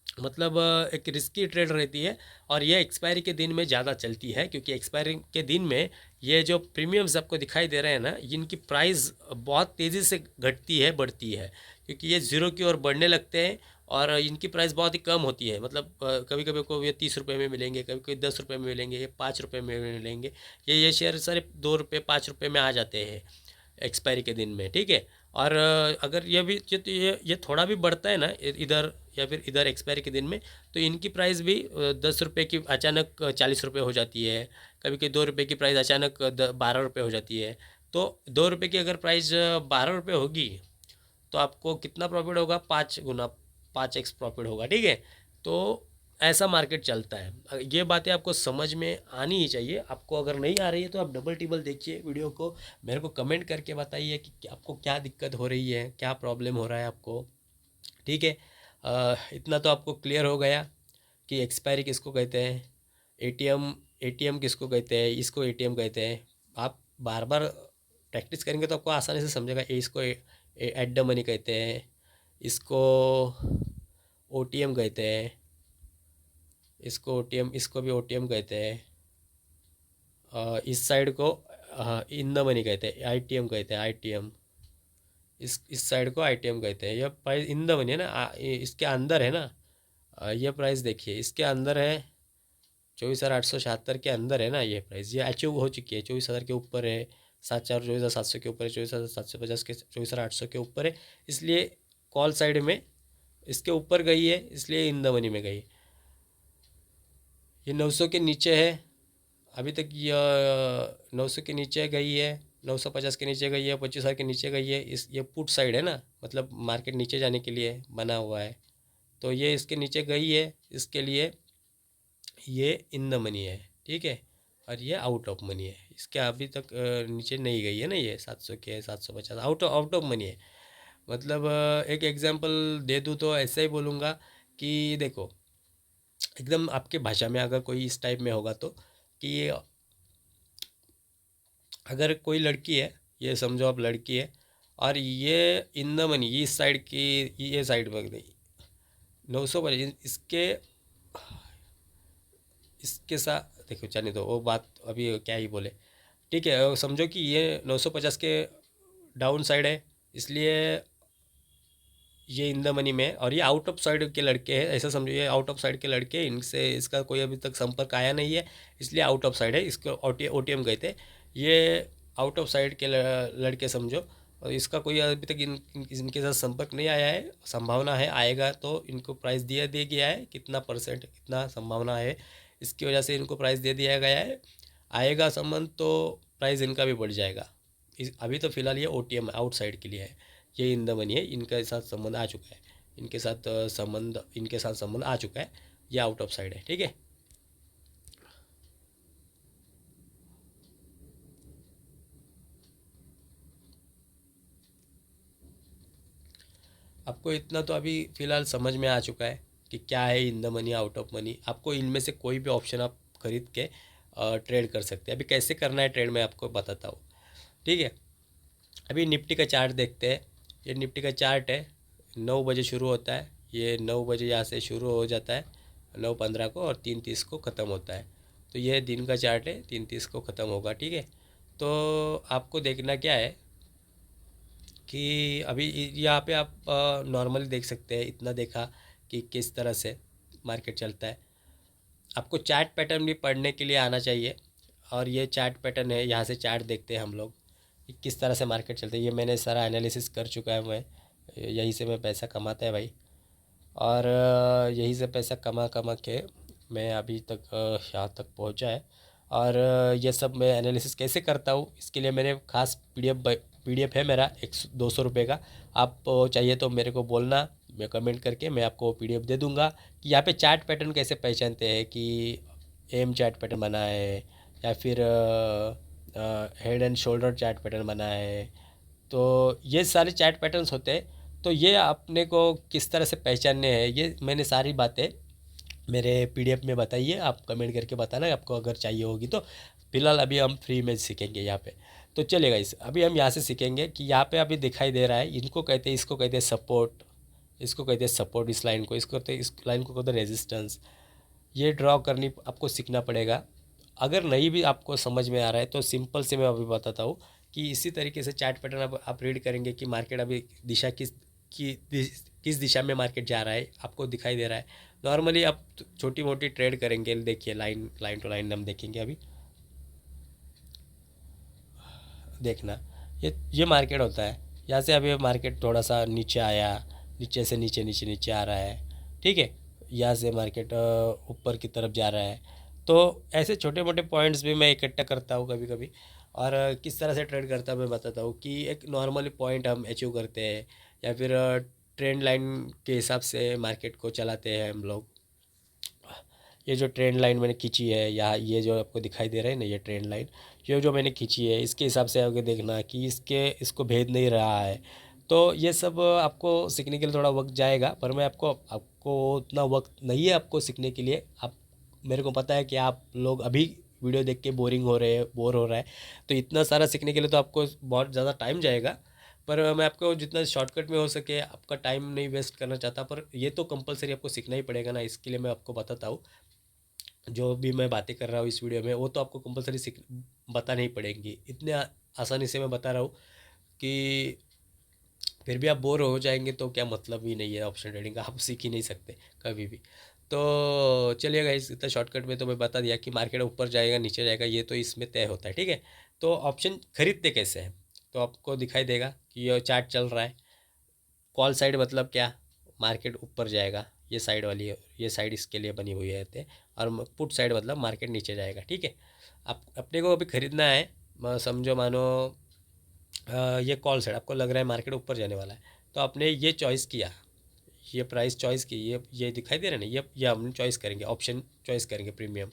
मतलब एक रिस्की ट्रेड रहती है। और ये एक्सपायरी के दिन में ज़्यादा चलती है, क्योंकि एक्सपायरी के दिन में ये जो प्रीमियम्स आपको दिखाई दे रहे हैं ना, इनकी प्राइस बहुत तेज़ी से घटती है, बढ़ती है, क्योंकि ये ज़ीरो की ओर बढ़ने लगते हैं, और इनकी प्राइस बहुत ही कम होती है, मतलब कभी कभी को ये 30 रुपये में मिलेंगे, कभी कभी 10 रुपये में मिलेंगे, ये 5 रुपये में मिलेंगे, ये शेयर सारे 2 रुपये 5 रुपये में आ जाते हैं एक्सपायरी के दिन में, ठीक है। और अगर ये भी ये थोड़ा भी बढ़ता है ना इधर या फिर इधर एक्सपायरी के दिन में, तो इनकी प्राइस भी 10 रुपये की अचानक 40 रुपये हो जाती है, कभी कभी 2 रुपये की प्राइस अचानक 12 रुपये हो जाती है। तो 2 रुपये की अगर प्राइस 12 रुपये होगी तो आपको कितना प्रॉफिट होगा, 5 गुना, 5x प्रॉफिट होगा, ठीक है। तो ऐसा मार्केट चलता है, ये बातें आपको समझ में आनी ही चाहिए। आपको अगर नहीं आ रही है तो आप डबल टिबल देखिए वीडियो को, मेरे को कमेंट करके बताइए कि आपको क्या दिक्कत हो रही है, क्या प्रॉब्लम हो रहा है आपको, ठीक है। इतना तो आपको क्लियर हो गया कि एक्सपायरी किसको कहते हैं, एटीएम, एटीएम किसको कहते हैं, इसको एटीएम कहते हैं। आप बार बार प्रैक्टिस करेंगे तो आपको आसानी से समझेगा। इसको एट द मनी कहते हैं, इसको ओटीएम कहते हैं, इसको ओटीएम, इसको भी ओटीएम कहते हैं, इस साइड को इन द मनी कहते हैं, आईटीएम कहते हैं, आईटीएम, इस साइड को आईटीएम कहते हैं। यह प्राइस इन द मनी है ना, इसके अंदर है ना, ये प्राइस देखिए इसके अंदर है, 24,876 के अंदर है ना ये प्राइस, ये अचीव हो चुकी है, 24,000 के ऊपर है, 24,700 के ऊपर है, 24,750 के, 24,800 के ऊपर है, इसलिए कॉल साइड में इसके ऊपर गई है, इसलिए इन द मनी में गई। ये 900 के नीचे है, अभी तक ये 900 के नीचे गई है, 950 के नीचे गई है, 25,000 के नीचे गई है। इस ये पुट साइड है ना, मतलब मार्केट नीचे जाने के लिए बना हुआ है। तो ये इसके नीचे गई है, इसके लिए ये इन द मनी है, ठीक है। और ये आउट ऑफ मनी है, इसके अभी तक नीचे नहीं गई है ना, ये 700 के 750 आउट ऑफ मनी है। मतलब एक एग्जांपल दे दूँ तो ऐसा ही बोलूँगा कि देखो, एकदम आपके भाषा में अगर कोई इस टाइप में होगा तो, कि अगर कोई लड़की है, ये समझो आप लड़की है, और ये इन द मनी इस साइड की, ये साइड में नहीं, 900 पर इसके इसके साथ देखो, जाने दो वो बात, अभी क्या ही बोले। ठीक है, समझो कि ये 950 के डाउन साइड है, इसलिए ये इन द मनी में, और ये आउट ऑफ साइड के लड़के हैं, ऐसा समझो ये आउट ऑफ साइड के लड़के हैं, इनसे इसका कोई अभी तक संपर्क आया नहीं है, इसलिए आउट ऑफ साइड है। इसको OTM गए थे, ये आउट ऑफ साइड के लड़के समझो, और इसका कोई अभी तक इनके साथ संपर्क नहीं आया है। संभावना है आएगा, तो इनको प्राइस दिया गया है, कितना परसेंट कितना संभावना है, इसकी वजह से इनको प्राइस दे दिया गया है। आएगा संबंध तो प्राइस इनका भी बढ़ जाएगा। अभी तो फिलहाल ये OTM आउटसाइड के लिए है, ये इन द मनी है, इनके साथ संबंध आ चुका है, इनके साथ संबंध आ चुका है, ये आउट ऑफ साइड है, ठीक है। आपको इतना तो अभी फ़िलहाल समझ में आ चुका है कि क्या है in the money, out of money. आपको इनमें से कोई भी ऑप्शन आप खरीद के ट्रेड कर सकते हैं। अभी कैसे करना है ट्रेड, मैं आपको बताता हूँ, ठीक है। अभी निफ्टी का चार्ट देखते हैं। ये निफ्टी का चार्ट है, 9 बजे शुरू होता है, ये 9 बजे यहाँ से शुरू हो जाता है 9:15 को, और 3:30 को ख़त्म होता है। तो ये दिन का चार्ट है, 3:30 को ख़त्म होगा, ठीक है। तो आपको देखना क्या है कि अभी यहाँ पे आप नॉर्मली देख सकते हैं, इतना देखा कि किस तरह से मार्केट चलता है। आपको चार्ट पैटर्न भी पढ़ने के लिए आना चाहिए, और ये चार्ट पैटर्न है, यहाँ से चार्ट देखते हैं हम लोग कि किस तरह से मार्केट चलता है। ये मैंने सारा एनालिसिस कर चुका है, मैं यहीं से मैं पैसा कमाता है भाई, और यहीं से पैसा कमा कमा के मैं अभी तक यहाँ तक पहुँचा है। और ये सब मैं एनालिसिस कैसे करता हूँ, इसके लिए मैंने खास PDF है मेरा 100-200 रुपये का। आप चाहिए तो मेरे को बोलना, मैं कमेंट करके मैं आपको PDF दे दूँगा कि यहाँ पे चार्ट पैटर्न कैसे पहचानते हैं, कि एम चार्ट पैटर्न बना है, या फिर head and shoulder chart pattern बना है। तो ये सारे चार्ट पैटर्न्स होते हैं, तो ये अपने को किस तरह से पहचानने हैं, ये मैंने सारी बातें मेरे PDF में बताई है। आप कमेंट करके बताना आपको अगर चाहिए होगी तो। फिलहाल अभी हम फ्री में सीखेंगे यहाँ पे, तो चलेगा। इस अभी हम यहाँ से सीखेंगे कि यहाँ पे अभी दिखाई दे रहा है, इनको कहते हैं, इसको कहते हैं सपोर्ट, इसको कहते हैं सपोर्ट, इस लाइन को, इसको कहते हैं, इस लाइन को कहते हैं रेजिस्टेंस। ये ड्रॉ करनी आपको सीखना पड़ेगा। अगर नहीं भी आपको समझ में आ रहा है तो सिंपल से मैं अभी बताता हूँ कि इसी तरीके से चार्ट पैटर्न आप रीड करेंगे कि मार्केट अभी दिशा किस दिशा में मार्केट जा रहा है, आपको दिखाई दे रहा है। नॉर्मली आप छोटी मोटी ट्रेड करेंगे, देखिए लाइन टू लाइन हम देखेंगे अभी, देखना। ये मार्केट होता है, यहाँ से अभी मार्केट थोड़ा सा नीचे आया, नीचे से नीचे आ रहा है, ठीक है। यहाँ से मार्केट ऊपर की तरफ जा रहा है। तो ऐसे छोटे मोटे पॉइंट्स भी मैं इकट्ठा करता हूँ कभी कभी, और किस तरह से ट्रेड करता हूँ मैं बताता हूँ कि एक नॉर्मली पॉइंट हम अचीव करते हैं, या फिर ट्रेंड लाइन के हिसाब से मार्केट को चलाते हैं हम लोग। ये जो ट्रेंड लाइन मैंने खींची है, या ये जो आपको दिखाई दे रहा है ना, ये ट्रेंड लाइन, ये जो मैंने खींची है, इसके हिसाब से आगे देखना कि इसको भेद नहीं रहा है। तो ये सब आपको सीखने के लिए थोड़ा वक्त जाएगा, पर मैं आपको उतना वक्त नहीं है आपको सीखने के लिए। आप, मेरे को पता है कि आप लोग अभी वीडियो देख के बोर हो रहा है, तो इतना सारा सीखने के लिए तो आपको बहुत ज़्यादा टाइम जाएगा। पर मैं आपको जितना शॉर्टकट में हो सके, आपका टाइम नहीं वेस्ट करना चाहता, पर ये तो कंपलसरी आपको सीखना ही पड़ेगा ना, इसके लिए मैं आपको बताता हूँ। जो भी मैं बातें कर रहा हूँ इस वीडियो में, वो तो आपको कंपलसरी सीख बतानी ही पड़ेंगी। इतने आसानी से मैं बता रहा हूँ कि फिर भी आप बोर हो जाएंगे, तो क्या मतलब ही नहीं है ऑप्शन ट्रेडिंग का, आप सीख ही नहीं सकते कभी भी। तो चलिए गाइस, इतना शॉर्टकट में तो मैं बता दिया कि मार्केट ऊपर जाएगा नीचे जाएगा, ये तो इसमें तय होता है, ठीक है। तो ऑप्शन खरीदते कैसे हैं, तो आपको दिखाई देगा कि ये चार्ट चल रहा है। कॉल साइड मतलब क्या, मार्केट ऊपर जाएगा, ये साइड वाली, ये साइड इसके लिए बनी हुई है और पुट साइड मतलब मार्केट नीचे जाएगा। ठीक है, आप अपने को अभी ख़रीदना है, समझो मानो ये कॉल साइड, आपको लग रहा है मार्केट ऊपर जाने वाला है, तो आपने ये चॉइस किया, ये प्राइस चॉइस की, ये दिखाई दे रहा है ना, ये हम चॉइस करेंगे, ऑप्शन चॉइस करेंगे प्रीमियम।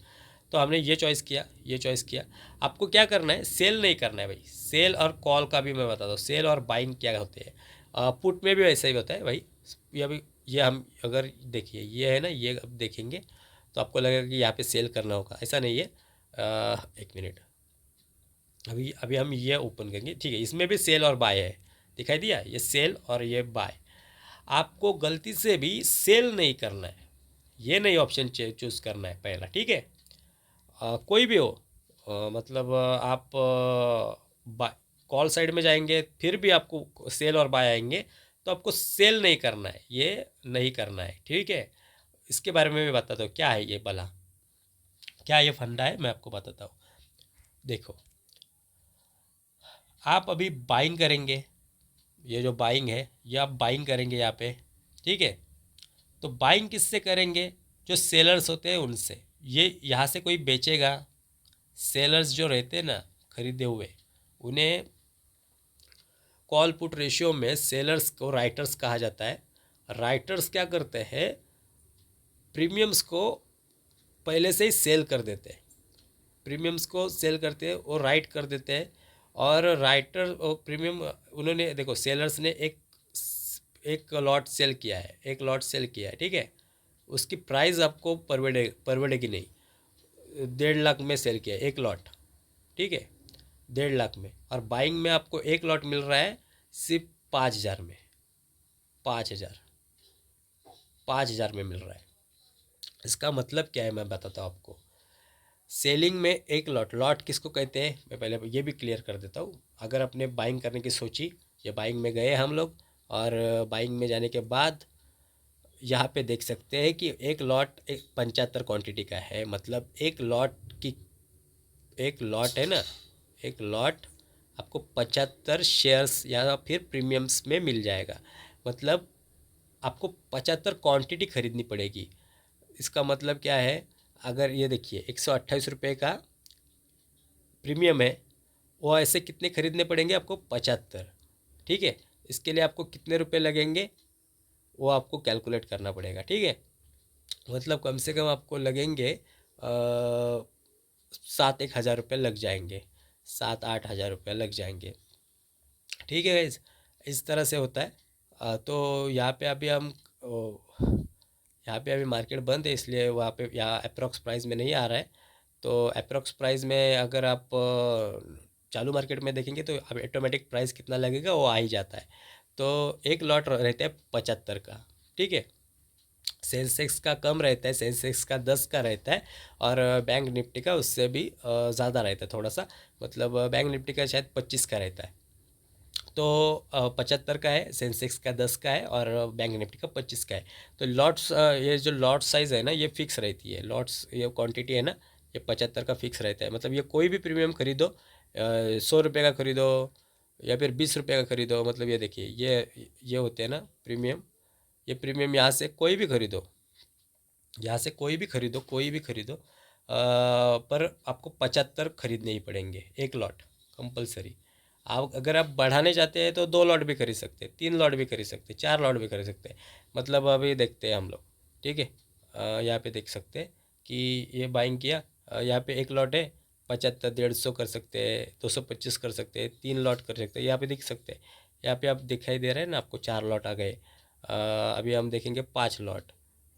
तो हमने ये चॉइस किया, ये चॉइस किया। आपको क्या करना है, सेल नहीं करना है भाई। सेल और कॉल का भी मैं बताता हूँ, सेल और बाइंग क्या होते हैं। पुट में भी वैसा ही होता है भाई। ये अभी ये हम अगर देखिए ये है ना, ये अब देखेंगे तो आपको लगेगा कि यहाँ पे सेल करना होगा, ऐसा नहीं है। एक मिनट, अभी अभी हम ये ओपन करेंगे। ठीक है, इसमें भी सेल और बाय है, दिखाई दिया, ये सेल और ये बाय। आपको गलती से भी सेल नहीं करना है, ये नहीं ऑप्शन चूज़ करना है पहला। ठीक है, कोई भी हो, मतलब आप कॉल साइड में जाएंगे फिर भी आपको सेल और बाय आएंगे, तो आपको सेल नहीं करना है, ये नहीं करना है। ठीक है, इसके बारे में भी बताता हूँ क्या है ये भला, क्या ये फंडा है, मैं आपको बताता हूँ। देखो, आप अभी बाइंग करेंगे, ये जो बाइंग है ये आप बाइंग करेंगे यहाँ पे। ठीक है, तो बाइंग किससे करेंगे, जो सेलर्स होते हैं उनसे। ये यहाँ से कोई बेचेगा, सेलर्स जो रहते हैं ना खरीदे हुए, उन्हें कॉल पुट रेशियो में सेलर्स को राइटर्स कहा जाता है। राइटर्स क्या करते हैं, प्रीमियम्स को पहले से ही सेल कर देते हैं, प्रीमियम्स को सेल करते हैं और राइट कर देते हैं। और राइटर और प्रीमियम, उन्होंने देखो सेलर्स ने एक लॉट सेल किया है, एक लॉट सेल किया है। ठीक है, उसकी प्राइस आपको परवड़ेगी नहीं। 1.5 लाख में सेल किया एक लॉट। ठीक है, 1.5 लाख में, और बाइंग में आपको एक लॉट मिल रहा है सिर्फ 5,000 में, 5,000, 5,000 में मिल रहा है। इसका मतलब क्या है मैं बताता हूँ आपको। सेलिंग में एक लॉट, लॉट किसको कहते हैं मैं पहले ये भी क्लियर कर देता हूँ। अगर आपने बाइंग करने की सोची, ये बाइंग में गए हम लोग, और बाइंग में जाने के बाद यहाँ पे देख सकते हैं कि एक लॉट 75 क्वांटिटी का है, मतलब एक लॉट की, एक लॉट है ना, एक लॉट आपको 75 शेयर्स या फिर प्रीमियम्स में मिल जाएगा। मतलब आपको 75 क्वांटिटी खरीदनी पड़ेगी। इसका मतलब क्या है, अगर ये देखिए 128 रुपये का प्रीमियम है, वो ऐसे कितने खरीदने पड़ेंगे आपको, 75। ठीक है, इसके लिए आपको कितने रुपए लगेंगे वो आपको कैलकुलेट करना पड़ेगा। ठीक है, मतलब कम से कम आपको लगेंगे 7-1 हज़ार रुपये लग जाएंगे, 7-8 हज़ार रुपये लग जाएंगे। ठीक है, इस तरह से होता है। तो यहाँ पे अभी हम यहाँ पे अभी मार्केट बंद है, इसलिए वहाँ पे यहाँ अप्रॉक्स प्राइस में नहीं आ रहा है। तो अप्रॉक्स प्राइस में अगर आप चालू मार्केट में देखेंगे तो अब ऑटोमेटिक प्राइस कितना लगेगा वो आ ही जाता है। तो एक लॉट रहता है 75 का। ठीक है, सेंसेक्स का कम रहता है, सेंसेक्स का 10 का रहता है, और बैंक निफ्टी का उससे भी ज़्यादा रहता है थोड़ा सा, मतलब बैंक निफ्टी का शायद 25 का रहता है। तो 75 का है, सेंसेक्स का 10 का है, और बैंक निफ्टी का 25 का है। तो लॉट्स, ये जो लॉट साइज़ है ना ये फिक्स रहती है, लॉट्स ये क्वांटिटी है ना, ये 75 का फिक्स रहता है। मतलब ये कोई भी प्रीमियम खरीदो, 100 रुपये का खरीदो या फिर 20 रुपये का खरीदो, मतलब ये देखिए ये होते हैं ना प्रीमियम, ये प्रीमियम यहाँ से कोई भी खरीदो, यहाँ से कोई भी खरीदो, कोई भी खरीदो, पर आपको 75 खरीदने ही पड़ेंगे, एक लॉट कंपलसरी। आप अगर आप बढ़ाने चाहते हैं तो 2 लॉट भी खरीद सकते हैं, 3 लॉट भी खरीद सकते हैं, 4 लॉट भी खरीद सकते हैं। मतलब अभी देखते हैं हम लोग। ठीक है, यहाँ पे देख सकते हैं कि ये बाइंग किया, यहाँ पे एक लॉट है 75, 150 कर सकते हैं, 225 कर सकते हैं, 3 लॉट कर सकते हैं, यहाँ पे देख सकते हैं। यहाँ पे आप दिखाई दे रहे हैं ना आपको 4 लॉट आ गए। अभी हम देखेंगे 5 लॉट,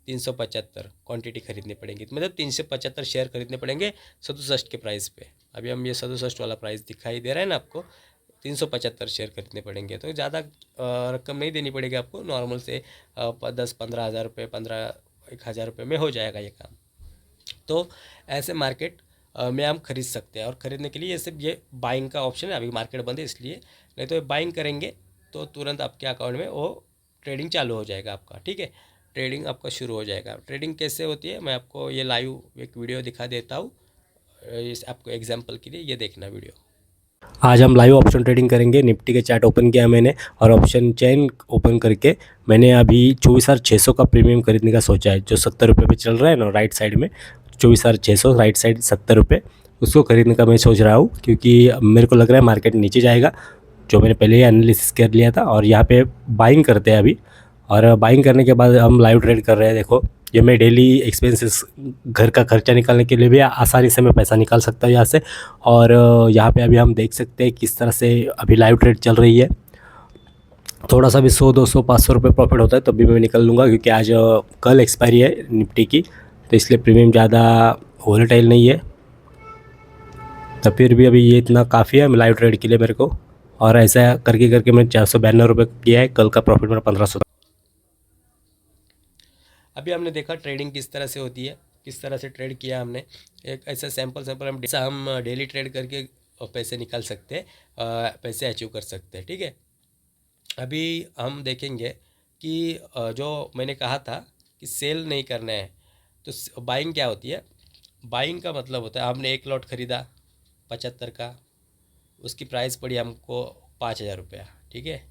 375 क्वांटिटी खरीदनी पड़ेगी, मतलब 375 शेयर खरीदने पड़ेंगे 67 के प्राइस पे। अभी हम ये 67 वाला प्राइस दिखाई दे रहा है ना आपको, 375 शेयर खरीदने पड़ेंगे। तो ज़्यादा रकम नहीं देनी पड़ेगी आपको, नॉर्मल से 10-15 हज़ार रुपये, 15-1 हज़ार रुपये में हो जाएगा ये काम। तो ऐसे मार्केट में हम खरीद सकते हैं, और ख़रीदने के लिए ये सिर्फ ये बाइंग का ऑप्शन है। अभी मार्केट बंद है इसलिए, नहीं तो बाइंग करेंगे तो तुरंत आपके अकाउंट में वो ट्रेडिंग चालू हो जाएगा आपका। ठीक है, ट्रेडिंग आपका शुरू हो जाएगा। ट्रेडिंग कैसे होती है मैं आपको ये लाइव एक वीडियो दिखा देता हूँ, इस आपको एग्जांपल के लिए ये देखना वीडियो। आज हम लाइव ऑप्शन ट्रेडिंग करेंगे। निफ्टी के चार्ट ओपन किया मैंने और ऑप्शन चेन ओपन करके मैंने अभी 24,600 का प्रीमियम खरीदने का सोचा है, जो 70 रुपये पे चल रहा है ना राइट साइड में। 24,600 राइट साइड 70 रुपये, उसको खरीदने का मैं सोच रहा हूँ, क्योंकि मेरे को लग रहा है मार्केट नीचे जाएगा, जो मैंने पहले ही एनालिसिस कर लिया था। और यहाँ पे बाइंग करते हैं अभी, और बाइंग करने के बाद हम लाइव ट्रेड कर रहे हैं। देखो, ये मैं डेली एक्सपेंसेस, घर का खर्चा निकालने के लिए भी आसानी से मैं पैसा निकाल सकता हूँ यहाँ से। और यहाँ पे अभी हम देख सकते हैं किस तरह से अभी लाइव ट्रेड चल रही है। थोड़ा सा भी 100, 200, 500 रुपये प्रॉफिट होता है तो भी मैं निकल लूँगा, क्योंकि आज कल एक्सपायरी है निफ्टी की, तो इसलिए प्रीमियम ज़्यादा वोलेटाइल नहीं है। तो फिर भी अभी ये इतना काफ़ी है लाइव ट्रेड के लिए मेरे को। और ऐसा करके करके मैंने 492 रुपये किया है। कल का प्रॉफिट मेरा 1500। अभी हमने देखा ट्रेडिंग किस तरह से होती है, किस तरह से ट्रेड किया हमने। एक ऐसा सैम्पल हम डेली ट्रेड करके पैसे निकाल सकते हैं, पैसे अचीव कर सकते हैं। ठीक है, अभी हम देखेंगे कि जो मैंने कहा था कि सेल नहीं करना है, तो बाइंग क्या होती है। बाइंग का मतलब होता है हमने एक लॉट ख़रीदा 75 का, उसकी प्राइस पड़ी हमको 5,000 रुपया। ठीक है,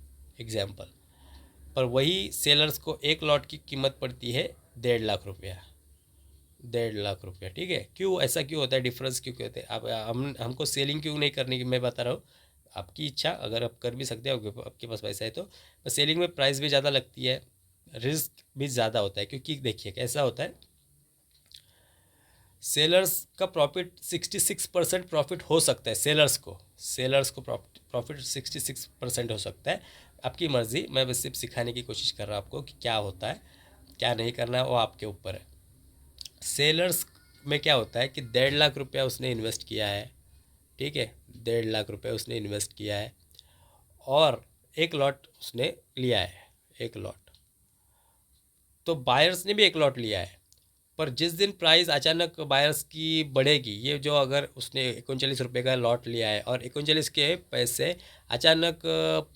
एग्जाम्पल। पर वही सेलर्स को एक लॉट की कीमत पड़ती है 1.5 लाख रुपया। 1.5 लाख रुपया, ठीक है। क्यों ऐसा क्यों होता है, डिफरेंस क्यों होता है। अब हमको सेलिंग क्यों नहीं करनी की मैं बता रहा हूँ। आपकी इच्छा, अगर आप कर भी सकते हो, आपके पास पैसा है तो। सेलिंग में प्राइस भी ज़्यादा लगती है, रिस्क भी ज़्यादा होता है। क्योंकि देखिए कैसा होता है, सेलर्स का प्रॉफिट 66% प्रॉफिट हो सकता है। सेलर्स को प्रॉफिट 66% हो सकता है। आपकी मर्ज़ी, मैं बस सिर्फ सिखाने की कोशिश कर रहा हूँ आपको कि क्या होता है, क्या नहीं करना है, वो आपके ऊपर है। सेलर्स में क्या होता है कि 1.5 लाख रुपया उसने इन्वेस्ट किया है। ठीक है, 1.5 लाख रुपया उसने इन्वेस्ट किया है और एक लॉट उसने लिया है, एक लॉट। तो बायर्स ने भी एक लॉट लिया है, पर जिस दिन प्राइस अचानक बायर्स की बढ़ेगी, ये जो अगर उसने 39 रुपये का लॉट लिया है और 39 के पैसे अचानक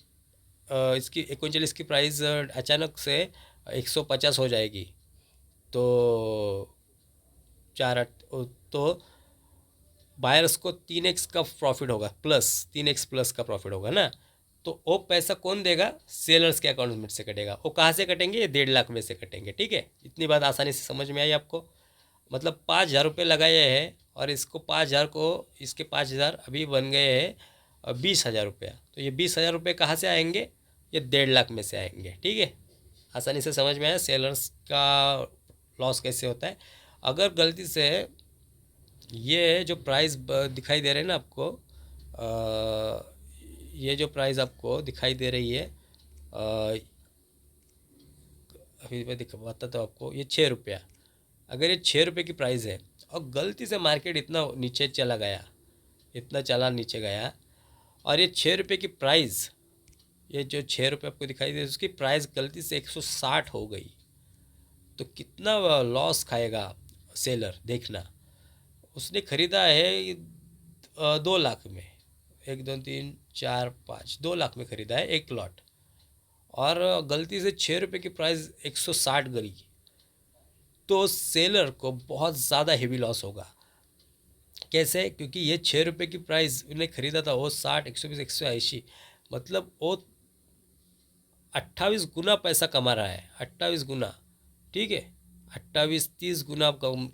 इसकी 39 की प्राइस अचानक से 150 हो जाएगी, तो चार तो बायर्स को 3x का प्रॉफिट होगा, प्लस 3x प्लस का प्रॉफिट होगा ना। तो वो पैसा कौन देगा, सेलर्स के अकाउंट में से कटेगा। वो कहाँ से कटेंगे, ये 1.5 लाख में से कटेंगे। ठीक है, इतनी बात आसानी से समझ में आई आपको। मतलब 5,000 रुपये लगाए हैं और इसको 5,000 को, इसके 5,000 अभी बन गए हैं 20,000 रुपया। तो ये 20,000 रुपये कहाँ से आएंगे, ये 1.5 लाख में से आएंगे। ठीक है, आसानी से समझ में आया सेलर्स का लॉस कैसे होता है। अगर गलती से ये जो प्राइस दिखाई दे रहे हैं ना आपको, ये जो प्राइस आपको दिखाई दे रही है, अभी मैं दिखाता तो आपको, ये 6 रुपया। अगर ये 6 रुपये की प्राइस है और गलती से मार्केट इतना नीचे चला गया, इतना चला नीचे गया, और ये 6 रुपये की प्राइस, ये जो 6 रुपये आपको दिखाई दे उसकी प्राइस गलती से 160 हो गई, तो कितना लॉस खाएगा सेलर, देखना। उसने ख़रीदा है 2 लाख में, 1 2 3 4 5, 2 लाख में ख़रीदा है एक लॉट, और गलती से 6 रुपये की प्राइस 160 गई, तो सेलर को बहुत ज़्यादा हेवी लॉस होगा। कैसे, क्योंकि ये 6 रुपये की प्राइस उन्हें ख़रीदा था, वो 60, 120, 180, मतलब वो 28 गुना पैसा कमा रहा है, 28 गुना। ठीक है, 28 30 गुना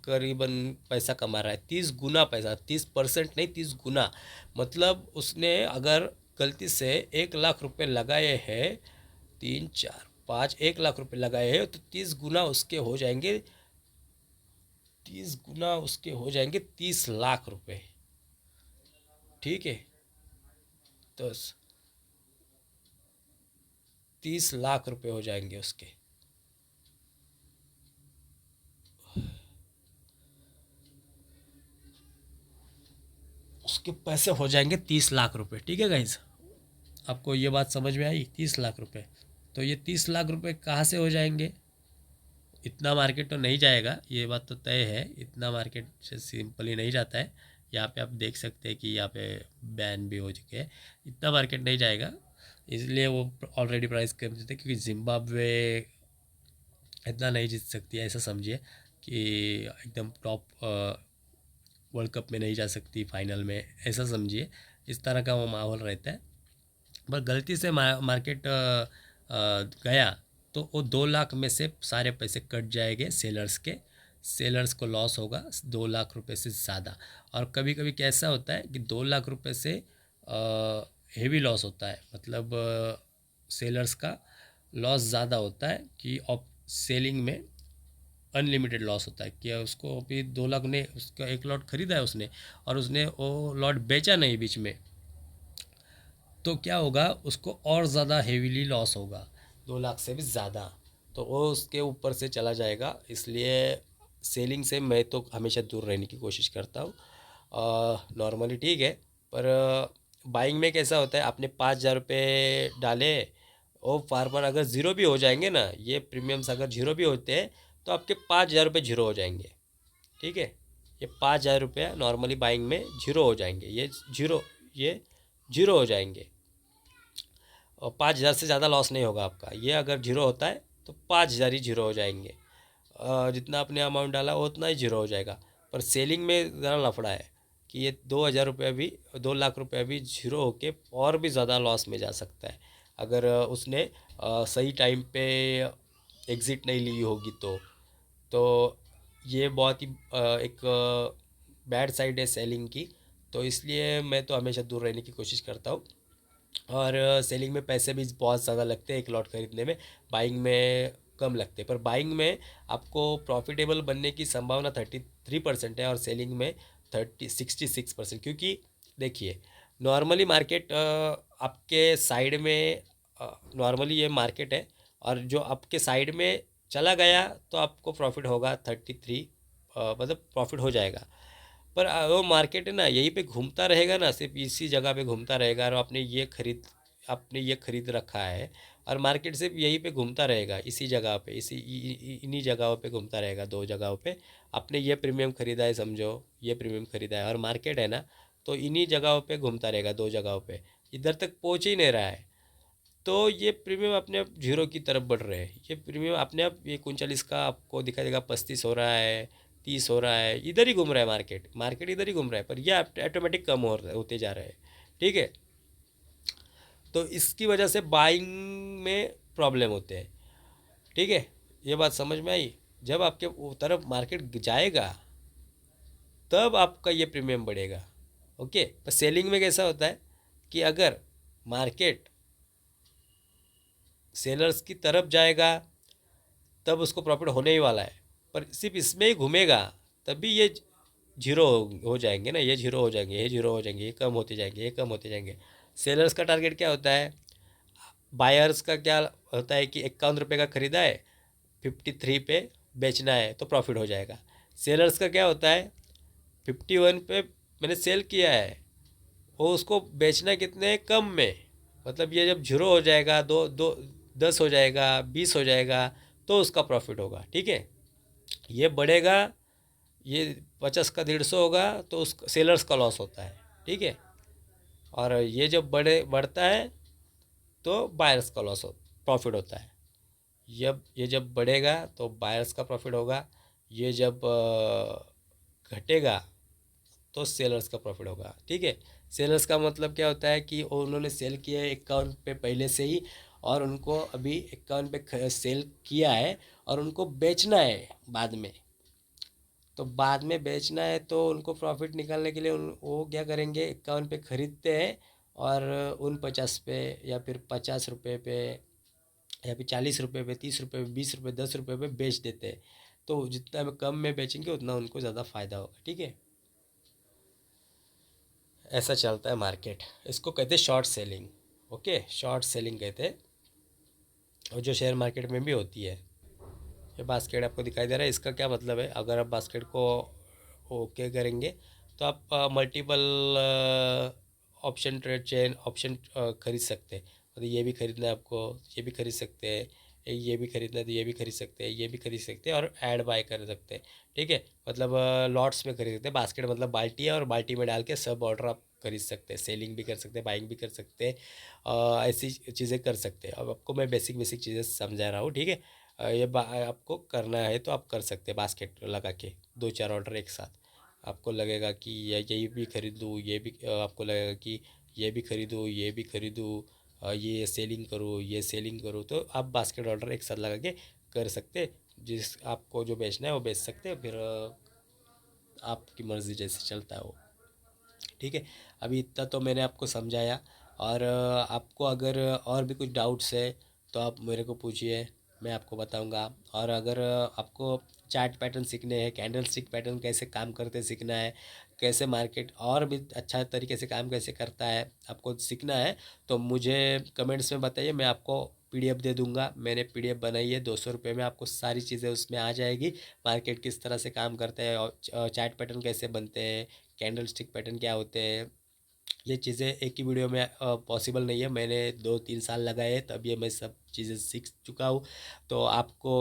करीबन पैसा कमा रहा है, 30 गुना पैसा, 30% नहीं, 30 गुना। मतलब उसने अगर गलती से 1 लाख रुपए लगाए हैं, 3 4 5, 1 लाख रुपए लगाए हैं, तो 30 गुना उसके हो जाएंगे, 30 गुना उसके हो जाएंगे 30 लाख रुपए। ठीक है, तो 30 लाख रुपए हो जाएंगे उसके। उसके पैसे हो जाएंगे 30 लाख रुपए। ठीक है गाइज, आपको ये बात समझ में आई, 30 लाख रुपए। तो ये 30 लाख रुपए कहाँ से हो जाएंगे, इतना मार्केट तो नहीं जाएगा, ये बात तो तय है, इतना मार्केट से सिंपली नहीं जाता है। यहाँ पे आप देख सकते हैं कि यहाँ पे बैन भी हो चुके हैं, इतना मार्केट नहीं जाएगा, इसलिए वो ऑलरेडी प्राइस कम देते, क्योंकि जिम्बाब्वे इतना नहीं जीत सकती है, ऐसा समझिए कि एकदम टॉप वर्ल्ड कप में नहीं जा सकती फाइनल में, ऐसा समझिए। इस तरह का वो माहौल रहता है। पर गलती से मार्केट गया तो वो 2 लाख में से सारे पैसे कट जाएंगे सेलर्स के। सेलर्स को लॉस होगा 2 लाख रुपए से ज़्यादा। और कभी कभी कैसा होता है कि 2 लाख रुपए से हेवी लॉस होता है, मतलब सेलर्स का लॉस ज़्यादा होता है कि ऑप सेलिंग में अनलिमिटेड लॉस होता है कि उसको अभी 2 लाख ने उसका एक लॉट खरीदा है उसने, और उसने वो लॉट बेचा नहीं बीच में, तो क्या होगा, उसको और ज़्यादा हेवीली लॉस होगा, 2 लाख से भी ज़्यादा। तो वो उसके ऊपर से चला जाएगा। इसलिए सेलिंग से मैं तो हमेशा दूर रहने की कोशिश करता हूँ। नॉर्मली ठीक है, पर बाइंग में कैसा होता है, आपने 5,000 रुपये डाले, वो फार्मर अगर ज़ीरो भी हो जाएंगे ना, ये प्रीमियम्स अगर ज़ीरो भी होते हैं तो आपके 5,000 रुपये ज़ीरो हो जाएंगे। ठीक है, ये 5,000 रुपया नॉर्मली बाइंग में ज़ीरो हो जाएंगे, ये जीरो हो जाएंगे। और 5,000 से ज़्यादा लॉस नहीं होगा आपका। ये अगर जीरो होता है तो 5,000 ही जीरो हो जाएंगे। जितना आपने अमाउंट डाला वो उतना ही जीरो हो जाएगा। पर सेलिंग में ज़रा लफड़ा है कि ये 2,000 रुपया भी, 2 लाख रुपया भी जीरो होके और भी ज़्यादा लॉस में जा सकता है अगर उसने सही टाइम पे एग्ज़िट नहीं ली होगी तो ये बहुत ही एक बैड साइड है सेलिंग की। तो इसलिए मैं तो हमेशा दूर रहने की कोशिश करता हूँ। और सेलिंग में पैसे भी बहुत ज़्यादा लगते हैं एक लॉट खरीदने में, बाइंग में कम लगते हैं। पर बाइंग में आपको प्रॉफिटेबल बनने की संभावना 33% है और सेलिंग में 66%। क्योंकि देखिए, नॉर्मली मार्केट आपके साइड में, नॉर्मली ये मार्केट है और जो आपके साइड में चला गया तो आपको प्रॉफिट होगा 33, मतलब प्रॉफिट हो जाएगा। पर वो मार्केट है ना, यहीं पे घूमता रहेगा ना, सिर्फ इसी जगह पे घूमता रहेगा और आपने ये खरीद रखा है और मार्केट सिर्फ यहीं पे घूमता रहेगा, इसी जगह पे, इन्हीं जगहों पे घूमता रहेगा, दो जगहों पे। आपने ये प्रीमियम खरीदा है समझो, ये प्रीमियम खरीदा है और मार्केट है ना, तो इन्हीं जगहों पे घूमता रहेगा, दो जगहों पे, इधर तक पहुंच ही नहीं रहा है। तो ये प्रीमियम अपने आप जीरो की तरफ बढ़ रहे हैं। ये प्रीमियम अपने आप, ये 39 का आपको दिखाई देगा 35 हो रहा है, 30 हो रहा है, इधर ही घूम रहा है मार्केट, मार्केट इधर ही घूम रहा है, पर ये ऑटोमेटिक कम होते जा रहे हैं। ठीक है, तो इसकी वजह से बाइंग में प्रॉब्लम होते हैं। ठीक है, ये बात समझ में आई। जब आपके तरफ मार्केट जाएगा तब आपका ये प्रीमियम बढ़ेगा। ओके, पर सेलिंग में कैसा होता है कि अगर मार्केट सेलर्स की तरफ जाएगा तब उसको प्रॉफिट होने ही वाला है, पर सिर्फ इसमें ही घूमेगा तभी ये जीरो हो जाएंगे ना, ये जीरो हो जाएंगे, ये जीरो हो जाएंगे, ये कम होते जाएंगे, ये कम होते जाएंगे। सेलर्स का टारगेट क्या होता है, बायर्स का क्या होता है कि 51 रुपये का ख़रीदा है, 53 पे बेचना है तो प्रॉफिट हो जाएगा। सेलर्स का क्या होता है, 51 पे मैंने सेल किया है, वो उसको बेचना कितने कम में, मतलब ये जब जीरो हो जाएगा, दो दो 10 हो जाएगा, 20 हो जाएगा, तो उसका प्रॉफिट होगा। ठीक है, ये बढ़ेगा, ये 50 का 150 होगा तो उस सेलर्स का लॉस होता है। ठीक है, और ये जब बढ़ता है तो बायर्स का लॉस हो प्रॉफिट होता है। ये जब बढ़ेगा तो बायर्स का प्रॉफिट होगा, ये जब घटेगा तो सेलर्स का प्रॉफिट होगा। ठीक है, सेलर्स का मतलब क्या होता है कि उन्होंने सेल किया है 51 पे पहले से ही, और उनको अभी 51 पे सेल किया है और उनको बेचना है बाद में। तो बाद में बेचना है तो उनको प्रॉफिट निकालने के लिए वो क्या करेंगे, 51 पे ख़रीदते हैं और 49 पे या फिर 50 रुपये पे या फिर 40 रुपये पे, 30 रुपये पे, 20 रुपये, 10 रुपये पे बेच देते हैं। तो जितना कम में बेचेंगे उतना उनको ज़्यादा फ़ायदा होगा। ठीक है, ऐसा चलता है मार्केट। इसको कहते हैं short selling. Okay, short selling कहते हैं, और जो शेयर मार्केट में भी होती है। ये बास्केट आपको दिखाई दे रहा है, इसका क्या मतलब है, अगर आप बास्केट को ओके करेंगे तो आप multiple option trade chain option खरीद सकते हैं। मतलब ये भी खरीदना है आपको, ये भी खरीद सकते हैं, ये भी खरीदना है तो ये भी खरीद सकते हैं, ये भी खरीद सकते हैं और ऐड बाय कर सकते हैं। ठीक है, मतलब लॉट्स में खरीद सकते हैं। बास्केट मतलब बाल्टी है और बाल्टी में डाल के सब ऑर्डर आप खरीद सकते हैं, सेलिंग भी कर सकते हैं, बाइंग भी कर सकते हैं, ऐसी चीज़ें कर सकते हैं। अब आपको मैं बेसिक बेसिक चीज़ें समझा रहा हूँ। ठीक है, ये आपको करना है तो आप कर सकते हैं, बास्केट लगा के 2-4 ऑर्डर एक साथ। आपको लगेगा कि ये भी खरीदूँ, ये भी आपको लगेगा कि ये भी खरीदूँ, ये भी खरीदूँ, ये सेलिंग करूँ, ये सेलिंग करूँ, तो आप बास्केट ऑर्डर एक साथ लगा के कर सकते। जिस आपको जो बेचना है वो बेच सकते हैं, फिर आपकी मर्ज़ी जैसे चलता है वो। ठीक है, अभी इतना तो मैंने आपको समझाया। और आपको अगर और भी कुछ डाउट्स है तो आप मेरे को पूछिए, मैं आपको बताऊंगा। और अगर आपको चार्ट पैटर्न सीखने हैं, कैंडल स्टिक पैटर्न कैसे काम करते सीखना है, कैसे मार्केट और भी अच्छा तरीके से काम कैसे करता है आपको सीखना है, तो मुझे कमेंट्स में बताइए। मैं आपको पीडीएफ दे दूंगा। मैंने पीडीएफ बनाई है, 200 रुपये में आपको सारी चीज़ें उसमें आ जाएगी। मार्केट किस तरह से काम करते हैं और चार्ट पैटर्न कैसे बनते हैं, कैंडल स्टिक पैटर्न क्या होते हैं, ये चीज़ें एक ही वीडियो में पॉसिबल नहीं है। मैंने 2-3 साल लगाए हैं, तब ये मैं सब चीज़ें सीख चुका हूँ। तो आपको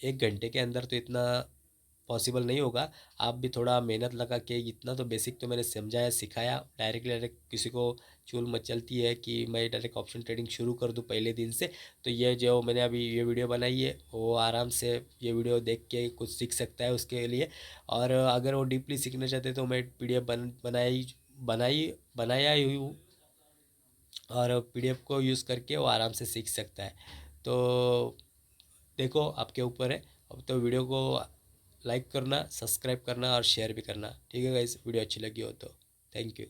1 घंटे के अंदर तो इतना पॉसिबल नहीं होगा। आप भी थोड़ा मेहनत लगा के, इतना तो बेसिक तो मैंने समझाया सिखाया। डायरेक्ट किसी को चूल मचलती है कि मैं डायरेक्ट ऑप्शन ट्रेडिंग शुरू कर दूं पहले दिन से। तो ये जो मैंने अभी ये वीडियो बनाई है, वो आराम से ये वीडियो देख के कुछ सीख सकता है उसके लिए। और अगर वो डीपली सीखना चाहते तो मैं पीडीएफ बनाया ही हूँ, और पीडीएफ को यूज़ करके वो आराम से सीख सकता है। तो देखो, आपके ऊपर है। अब तो वीडियो को लाइक करना, सब्सक्राइब करना और शेयर भी करना। ठीक है गाइस, वीडियो अच्छी लगी हो तो थैंक यू।